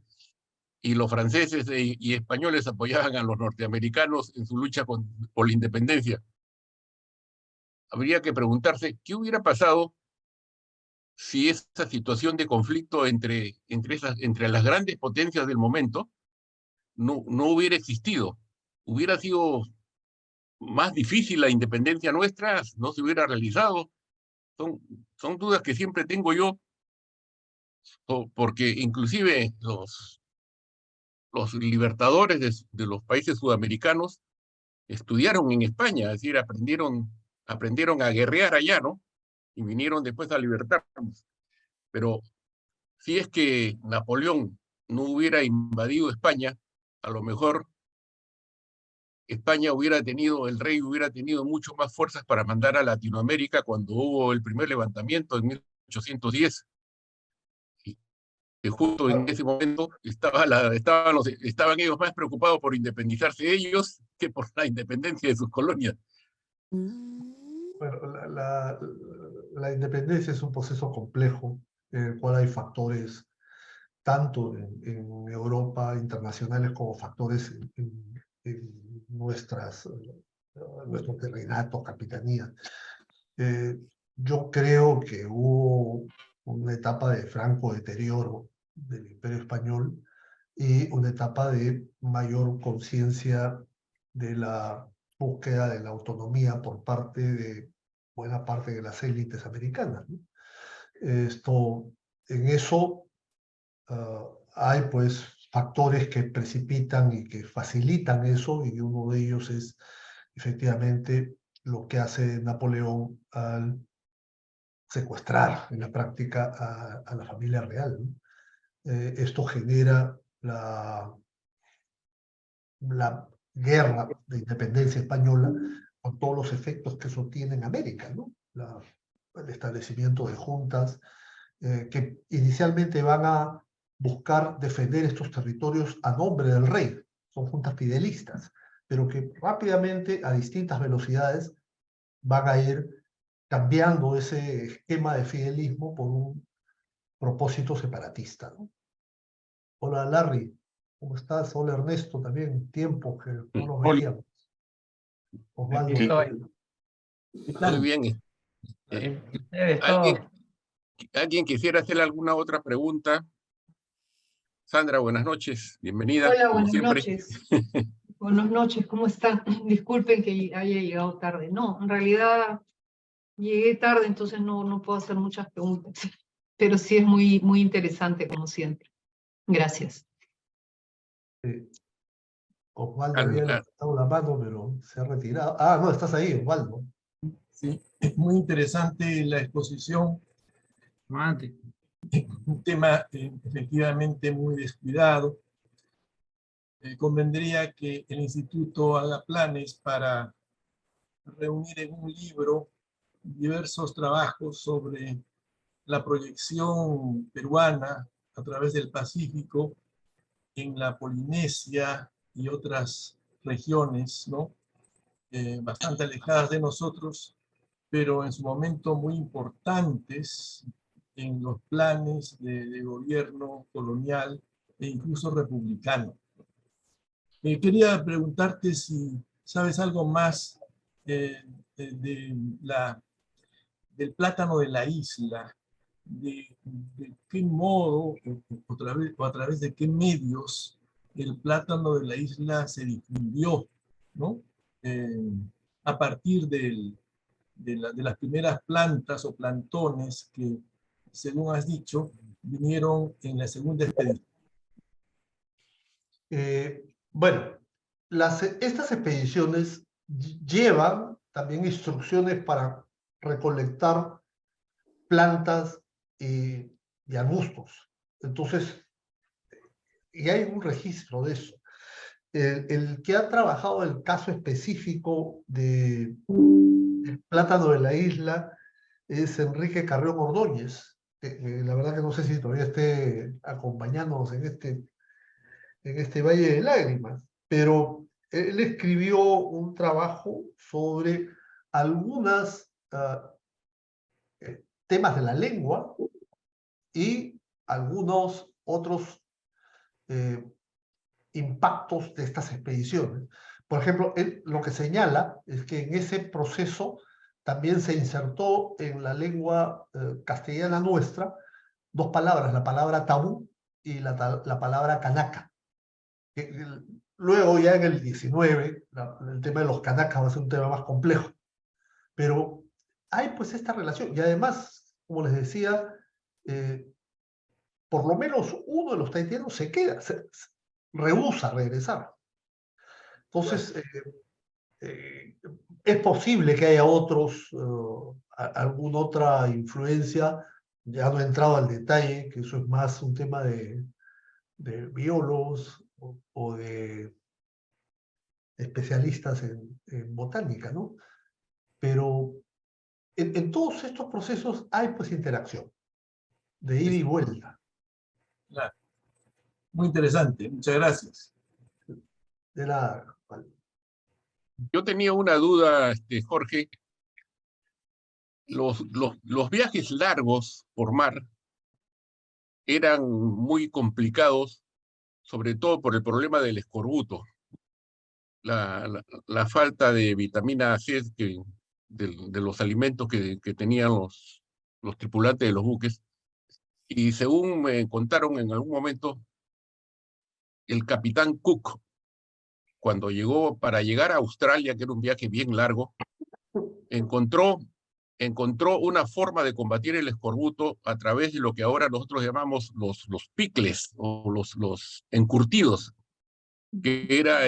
y los franceses y españoles apoyaban a los norteamericanos en su lucha por la independencia. Habría que preguntarse qué hubiera pasado si esa situación de conflicto entre las grandes potencias del momento no hubiera existido. Hubiera sido más difícil la independencia nuestra, no se hubiera realizado. Son dudas que siempre tengo yo, porque inclusive los libertadores de los países sudamericanos estudiaron en España, es decir, aprendieron a guerrear allá, ¿no? Y vinieron después a libertarnos. Pero si es que Napoleón no hubiera invadido España, a lo mejor España el rey hubiera tenido mucho más fuerzas para mandar a Latinoamérica cuando hubo el primer levantamiento en 1810. Que justo en ese momento estaban ellos más preocupados por independizarse ellos que por la independencia de sus colonias. Bueno, la independencia es un proceso complejo en el cual hay factores tanto en Europa internacionales como factores en nuestros terrenatos, capitanías. Yo creo que hubo una etapa de franco deterioro del Imperio Español y una etapa de mayor conciencia de la búsqueda de la autonomía por parte de buena parte de las élites americanas, ¿no? En eso hay pues factores que precipitan y que facilitan eso, y uno de ellos es efectivamente lo que hace Napoleón al secuestrar en la práctica a la familia real, ¿no? Esto genera la guerra de independencia española con todos los efectos que eso tiene en América, ¿no? El establecimiento de juntas que inicialmente van a buscar defender estos territorios a nombre del rey. Son juntas fidelistas, pero que rápidamente, a distintas velocidades, van a ir cambiando ese esquema de fidelismo por un propósito separatista, ¿no? Hola Larry, ¿cómo estás? Hola Ernesto, también, tiempo que no nos veíamos. Osvaldo. Muy bien. ¿Alguien quisiera hacer alguna otra pregunta? Sandra, buenas noches, bienvenida. Hola, como buenas siempre. noches. Buenas noches, ¿cómo están? Disculpen que haya llegado tarde. No, en realidad llegué tarde, entonces no puedo hacer muchas preguntas, pero sí es muy, muy interesante, como siempre. Gracias. Osvaldo había levantado la mano, pero se ha retirado. Ah, no, estás ahí, Osvaldo. Sí, es muy interesante la exposición. Un tema efectivamente muy descuidado. Convendría que el instituto haga planes para reunir en un libro diversos trabajos sobre la proyección peruana a través del Pacífico en la Polinesia y otras regiones, ¿no? Bastante alejadas de nosotros, pero en su momento muy importantes en los planes de gobierno colonial e incluso republicano. Quería preguntarte si sabes algo más del plátano de la isla, de qué modo o a través de qué medios el plátano de la isla se difundió, ¿no? A partir de las primeras plantas o plantones que, según has dicho, vinieron en la segunda expedición. Bueno, estas expediciones llevan también instrucciones para recolectar plantas y arbustos. Entonces, y hay un registro de eso. El que ha trabajado el caso específico del plátano de la isla es Enrique Carrión Ordóñez. La verdad que no sé si todavía esté acompañándonos en este Valle de Lágrimas, pero él escribió un trabajo sobre algunos temas de la lengua y algunos otros impactos de estas expediciones. Por ejemplo, él lo que señala es que en ese proceso también se insertó en la lengua castellana nuestra dos palabras, la palabra tabú y la palabra canaca. Luego ya en el 19, el tema de los canacas va a ser un tema más complejo. Pero hay pues esta relación. Y además, como les decía, por lo menos uno de los tahitianos se queda, rehúsa regresar. Entonces, es posible que haya otros, alguna otra influencia. Ya no he entrado al detalle, que eso es más un tema de biólogos o de especialistas en botánica, ¿no? Pero en todos estos procesos hay pues interacción, de ida y vuelta. Claro. Muy interesante, muchas gracias. De la, Yo tenía una duda, Jorge. Los viajes largos por mar eran muy complicados, sobre todo por el problema del escorbuto, la falta de vitamina C de los alimentos que tenían los tripulantes de los buques. Y según me contaron en algún momento, el capitán Cook, cuando llegó para llegar a Australia, que era un viaje bien largo, encontró una forma de combatir el escorbuto a través de lo que ahora nosotros llamamos los picles o los encurtidos, que era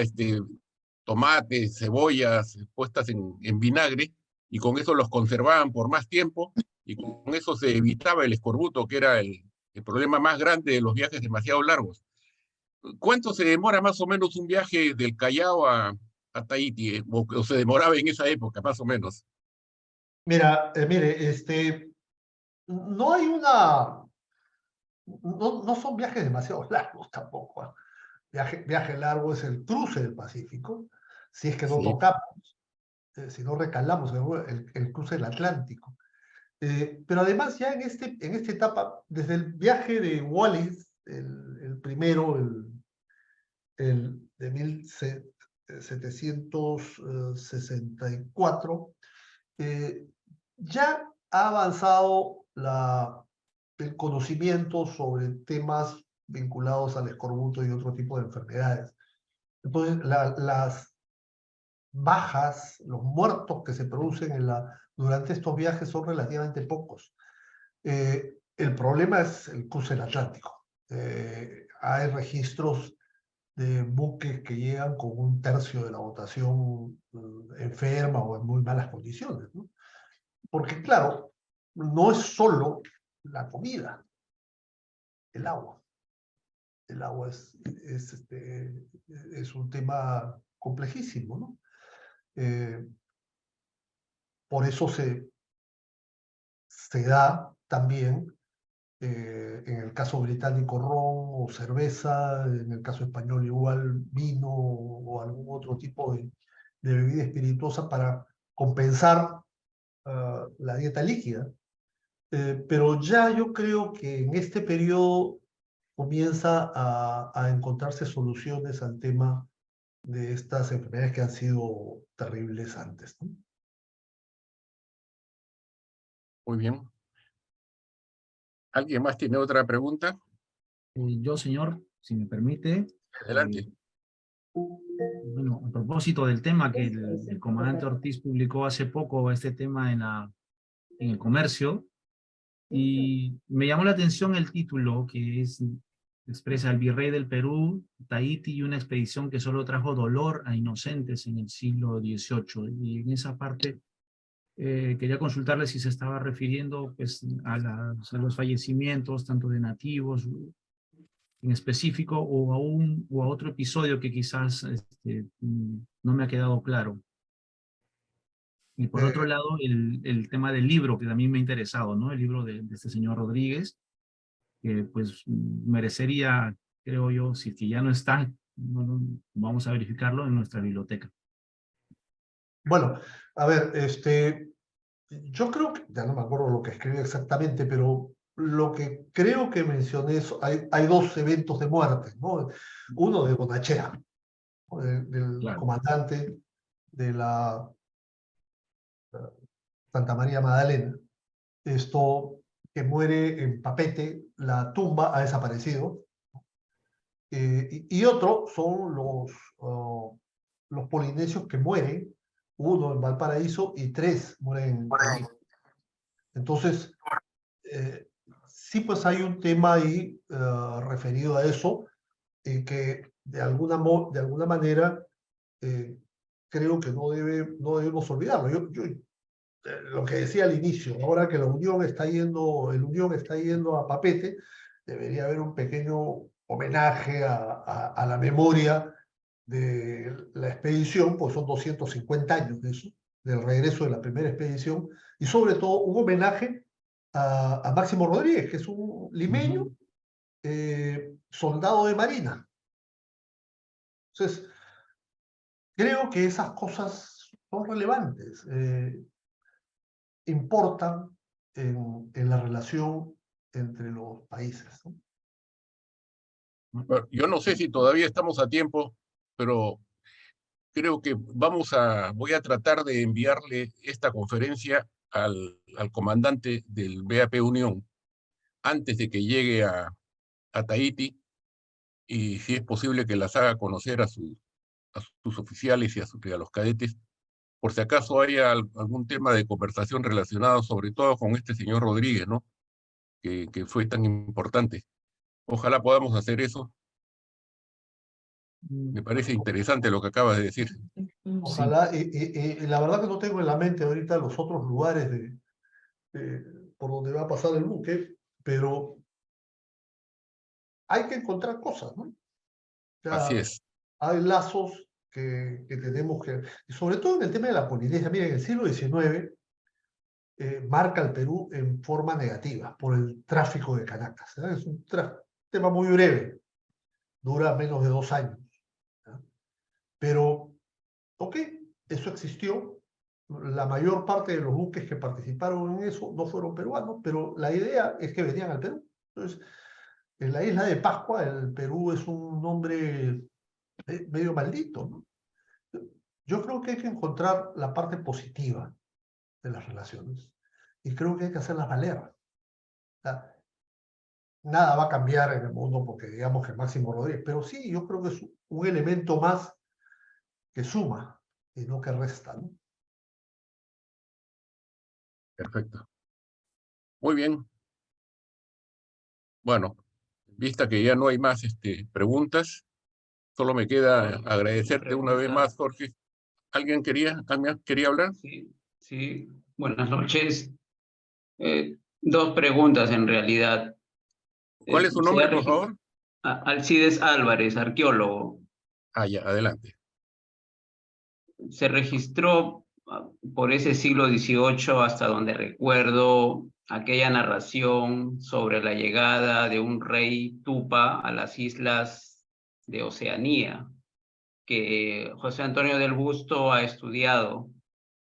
tomates, cebollas puestas en vinagre, y con eso los conservaban por más tiempo, y con eso se evitaba el escorbuto, que era el problema más grande de los viajes demasiado largos. ¿Cuánto se demora más o menos un viaje del Callao a Tahití? O se demoraba en esa época, más o menos. mira, mire, no hay una, no son viajes demasiado largos tampoco, ¿eh? Viaje largo es el cruce del Pacífico, si es que no Sí. tocamos, si no recalamos el cruce del Atlántico. Pero además ya en esta etapa, desde el viaje de Wallis, el primero, el de 1764, ya ha avanzado el conocimiento sobre temas vinculados al escorbuto y otro tipo de enfermedades. Entonces, las bajas, los muertos que se producen durante estos viajes son relativamente pocos. El problema es el cruce del Atlántico. Hay registros de buques que llegan con un tercio de la dotación enferma o en muy malas condiciones, ¿no? Porque, claro, no es solo la comida, el agua. El agua es un tema complejísimo, ¿no? Por eso se da también, en el caso británico, ron o cerveza, en el caso español igual vino o algún otro tipo de bebida espirituosa para compensar la dieta líquida. Pero ya yo creo que en este periodo comienza a encontrarse soluciones al tema de estas enfermedades que han sido terribles antes, ¿no? Muy bien. ¿Alguien más tiene otra pregunta? Yo, señor, si me permite. Adelante. Bueno, a propósito del tema que el comandante Ortiz publicó hace poco, este tema en el Comercio, y me llamó la atención el título, que expresa el virrey del Perú, Tahití, y una expedición que solo trajo dolor a inocentes en el siglo XVIII. Y en esa parte quería consultarle si se estaba refiriendo pues, a los fallecimientos tanto de nativos en específico o a otro episodio que quizás no me ha quedado claro. Y por otro lado, el tema del libro, que también me ha interesado, ¿no? El libro de este señor Rodríguez, que pues merecería, creo yo, si es que ya no está, Vamos a verificarlo en nuestra biblioteca. Bueno, a ver, yo creo que, ya no me acuerdo lo que escribí exactamente, pero lo que creo que mencioné es, hay dos eventos de muerte, ¿no? Uno de Bonachea, ¿no? Del Claro. comandante de la Santa María Magdalena, que muere en Papete, la tumba ha desaparecido, y otro son los polinesios que mueren, uno en Valparaíso y 3 mueren en Lima. Entonces, sí, pues hay un tema ahí referido a eso, que de alguna manera creo que no debemos olvidarlo. Lo que decía al inicio, ahora que el Unión está yendo a Papete, debería haber un pequeño homenaje a la memoria de la expedición, pues son 250 años de eso, del regreso de la primera expedición, y sobre todo un homenaje a Máximo Rodríguez, que es un limeño, soldado de Marina. Entonces, creo que esas cosas son relevantes, importan en la relación entre los países, ¿no? Bueno, yo no sé si todavía estamos a tiempo, pero creo que voy a tratar de enviarle esta conferencia al comandante del BAP Unión antes de que llegue a Tahití, y si es posible que las haga conocer a sus oficiales y a los cadetes, por si acaso haya algún tema de conversación relacionado sobre todo con este señor Rodríguez, ¿no? Que fue tan importante. Ojalá podamos hacer eso. Me parece interesante lo que acabas de decir. Ojalá, y la verdad que no tengo en la mente ahorita los otros lugares por donde va a pasar el buque, pero hay que encontrar cosas, ¿no? O sea, Así es. hay lazos que tenemos que, y sobre todo en el tema de la Polinesia. Miren, el siglo XIX marca al Perú en forma negativa por el tráfico de canacas, ¿no? Es un tema muy breve, dura menos de 2 años, ¿no? Pero, ok, eso existió. La mayor parte de los buques que participaron en eso no fueron peruanos, pero la idea es que venían al Perú. Entonces, en la isla de Pascua, el Perú es un nombre medio maldito, ¿no? Yo creo que hay que encontrar la parte positiva de las relaciones y creo que hay que hacerlas valer. O sea, nada va a cambiar en el mundo porque digamos que Máximo Rodríguez, pero sí, yo creo que es un elemento más que suma y no que resta, ¿no? Perfecto. Muy bien. Bueno, vista que ya no hay más preguntas, solo me queda agradecerte una vez más, Jorge. ¿Alguien quería hablar? Sí, sí. Buenas noches. 2 preguntas en realidad. ¿Cuál es su nombre, por favor? Alcides Álvarez, arqueólogo. Ya, adelante. Se registró por ese siglo XVIII, hasta donde recuerdo, aquella narración sobre la llegada de un rey Tupa a las islas de Oceanía, que José Antonio del Busto ha estudiado.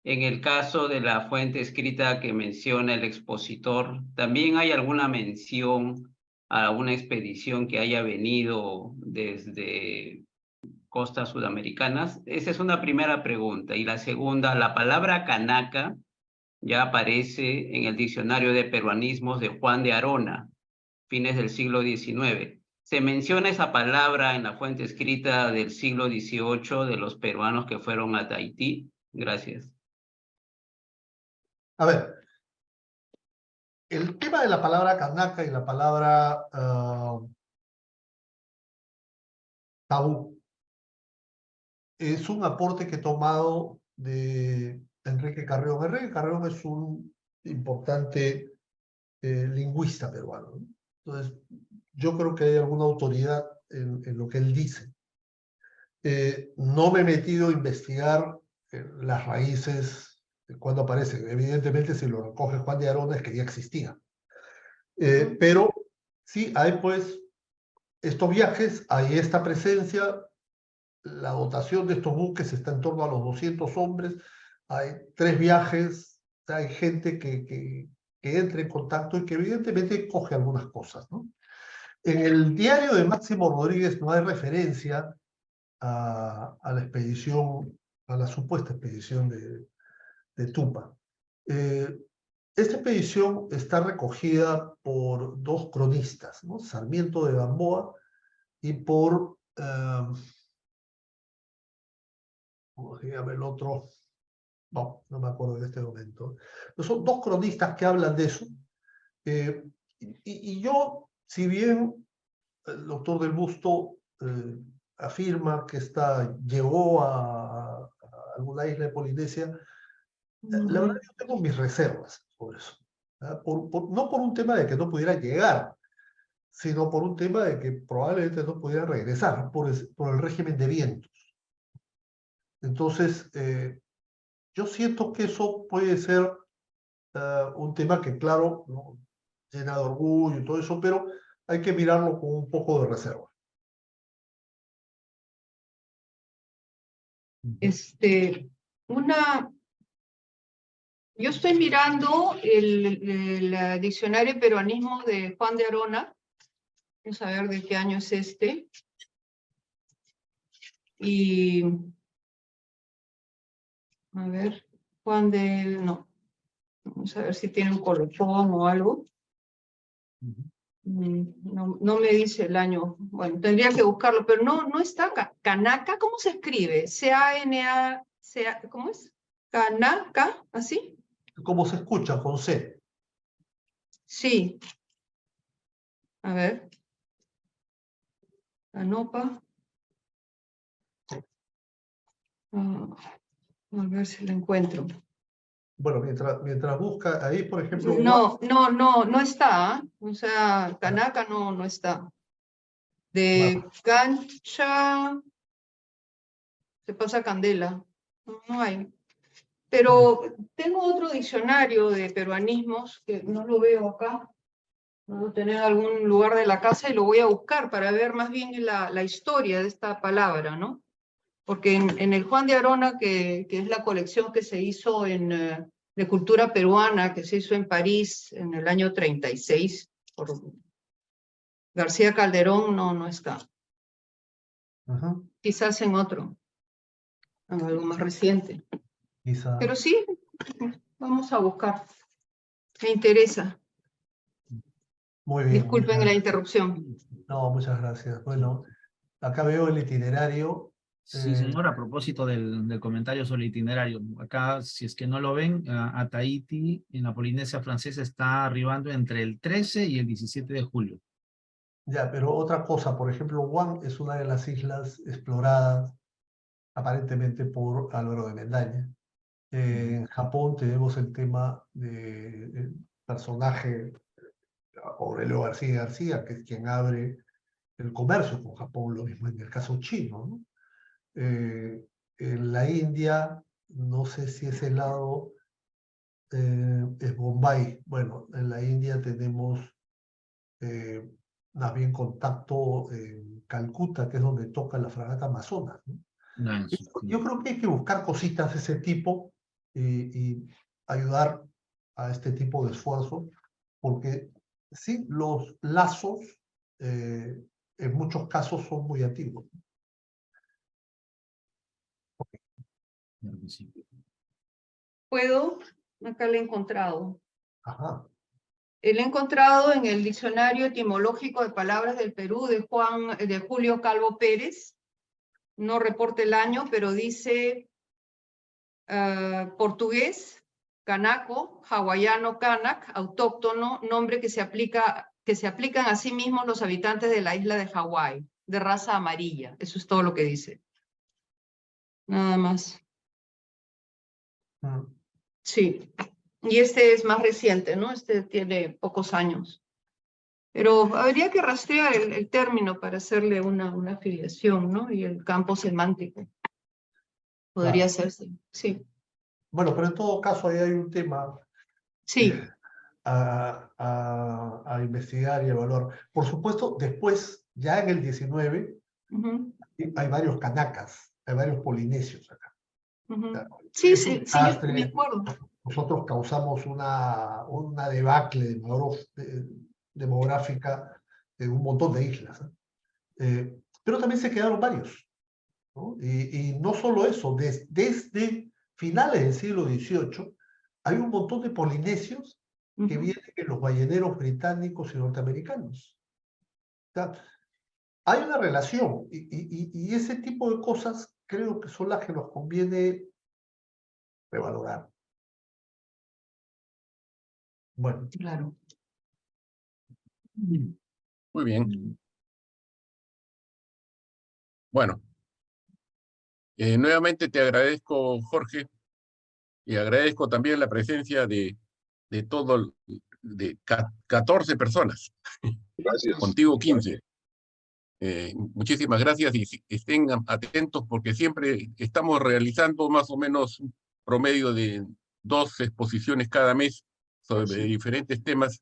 En el caso de la fuente escrita que menciona el expositor, ¿también hay alguna mención a una expedición que haya venido desde costas sudamericanas? Esa es una primera pregunta. Y la segunda, la palabra canaca ya aparece en el diccionario de peruanismos de Juan de Arona, fines del siglo XIX. ¿Se menciona esa palabra en la fuente escrita del siglo XVIII de los peruanos que fueron a Tahití? Gracias. A ver, el tema de la palabra canaca y la palabra tabú es un aporte que he tomado de Enrique Carrión. Enrique Carrión es un importante lingüista peruano, ¿no? Entonces, yo creo que hay alguna autoridad en lo que él dice. No me he metido a investigar las raíces cuando aparece. Evidentemente, si lo recoge Juan de Arona es que ya existía. Pero sí, hay pues estos viajes, hay esta presencia, la dotación de estos buques está en torno a los 200 hombres, hay 3 viajes, hay gente que entra en contacto y que evidentemente coge algunas cosas, ¿no? En el diario de Máximo Rodríguez no hay referencia a la expedición, a la supuesta expedición de Tupa. Esta expedición está recogida por 2 cronistas, ¿no? Sarmiento de Gamboa y por, ¿cómo se llama el otro? No me acuerdo en este momento. Pero son 2 cronistas que hablan de eso. Y yo, si bien el doctor del Busto afirma que llegó a alguna isla de Polinesia, la verdad yo tengo mis reservas sobre eso. No por un tema de que no pudiera llegar, sino por un tema de que probablemente no pudiera regresar por el régimen de vientos. Entonces, yo siento que eso puede ser un tema que, claro, ¿no?, llena de orgullo y todo eso, pero hay que mirarlo con un poco de reserva. Yo estoy mirando el diccionario de peruanismo de Juan de Arona. Vamos a ver de qué año es este. Y, a ver, no. Vamos a ver si tiene un colofón o algo. No me dice el año. Bueno, tendría que buscarlo, pero no está acá. Canaca, ¿cómo se escribe? C-A-N-A, ¿cómo es? Canaca, ¿así? ¿Cómo se escucha? Con C. Sí. A ver. Canopa. A ver si la encuentro. Bueno, mientras busca, ahí, por ejemplo... No está. O sea, Canaca no está. De Cancha se pasa Candela. No hay. Pero tengo otro diccionario de peruanismos que no lo veo acá. No lo tengo en algún lugar de la casa y lo voy a buscar para ver más bien la historia de esta palabra, ¿no? Porque en el Juan de Arona, que es la colección que se hizo de cultura peruana, que se hizo en París en el año 36, por García Calderón, no está. Quizás en otro, en algo más reciente. Quizás. Pero sí, vamos a buscar. Me interesa. Muy bien. Disculpen la interrupción. No, muchas gracias. Bueno, acá veo el itinerario. Sí, señor, a propósito del comentario sobre el itinerario. Acá, si es que no lo ven, a Tahití, en la Polinesia Francesa, está arribando entre el 13 y el 17 de julio. Ya, pero otra cosa, por ejemplo, Guam es una de las islas exploradas aparentemente por Álvaro de Mendaña. En Japón tenemos el tema del personaje Aurelio García García, que es quien abre el comercio con Japón, lo mismo en el caso chino, ¿no? En la India, no sé si ese lado es Bombay. Bueno, en la India tenemos más bien contacto en Calcuta, que es donde toca la fragata Amazonas, ¿no? Yo creo que hay que buscar cositas de ese tipo y ayudar a este tipo de esfuerzos, porque sí, los lazos en muchos casos son muy antiguos. ¿Puedo? Acá lo he encontrado. Ajá. Lo he encontrado en el Diccionario Etimológico de Palabras del Perú de Julio Calvo Pérez. No reporta el año, pero dice portugués, canaco, hawaiano, canac, autóctono, nombre que se aplican a sí mismos los habitantes de la isla de Hawái, de raza amarilla. Eso es todo lo que dice. Nada más. Sí. Y este es más reciente, ¿no? Este tiene pocos años. Pero habría que rastrear el término para hacerle una afiliación, ¿no? Y el campo semántico. Podría hacerse, sí. Bueno, pero en todo caso ahí hay un tema sí. A investigar y evaluar. Por supuesto, después, ya en el 19, Ujú, Y hay varios kanacas, hay varios polinesios acá. ujú. O sea, Sí, es un sí, sí, yo desastre. me acuerdo. Nosotros causamos una debacle demográfica en un montón de islas, ¿eh? Pero también se quedaron varios, ¿no? Y no solo eso, desde finales del siglo XVIII hay un montón de polinesios que Ujú. vienen de los balleneros británicos y norteamericanos. O sea, hay una relación y ese tipo de cosas creo que son las que nos conviene revalorar. Bueno, Claro. Muy bien. Bueno, nuevamente te agradezco, Jorge, y agradezco también la presencia de todo, de 14 personas. Gracias. Contigo 15. Muchísimas gracias y estén atentos porque siempre estamos realizando más o menos un promedio de 2 exposiciones cada mes sobre diferentes temas.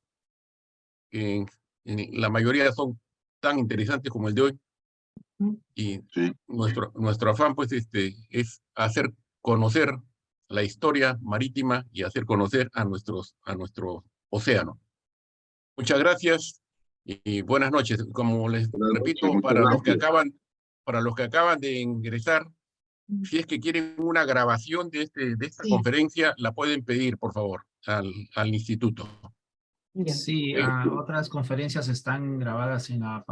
La mayoría son tan interesantes como el de hoy. Y Sí. nuestro afán pues es hacer conocer la historia marítima y hacer conocer a nuestro océano. Muchas gracias y buenas noches. Como les Buenas repito, noches, muchas gracias. para los que acaban de ingresar, si es que quieren una grabación de esta Sí, conferencia, la pueden pedir, por favor, al instituto. ya. Sí, otras conferencias están grabadas en la...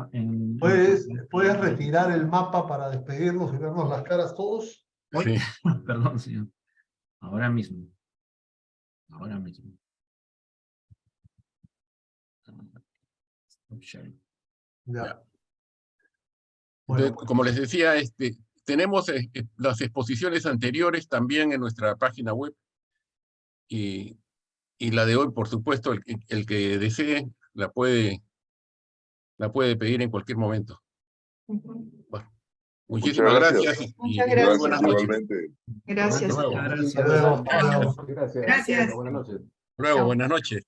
¿puedes retirar el mapa para despedirnos y vernos las caras todos? Uy, Sí. perdón, señor. Ahora mismo. Ahora mismo. Stop sharing. Ya. Ya. Bueno, Entonces, como les decía, tenemos las exposiciones anteriores también en nuestra página web y la de hoy, por supuesto, el que desee la puede pedir en cualquier momento. Ujú. Bueno, Muchas muchísimas gracias. gracias Muchas muy gracias. buenas noches. Igualmente. Gracias. Hasta luego. Muchas hasta luego, gracias. hasta luego. Gracias. Gracias. Buenas noches. Luego, Chao. buenas noches.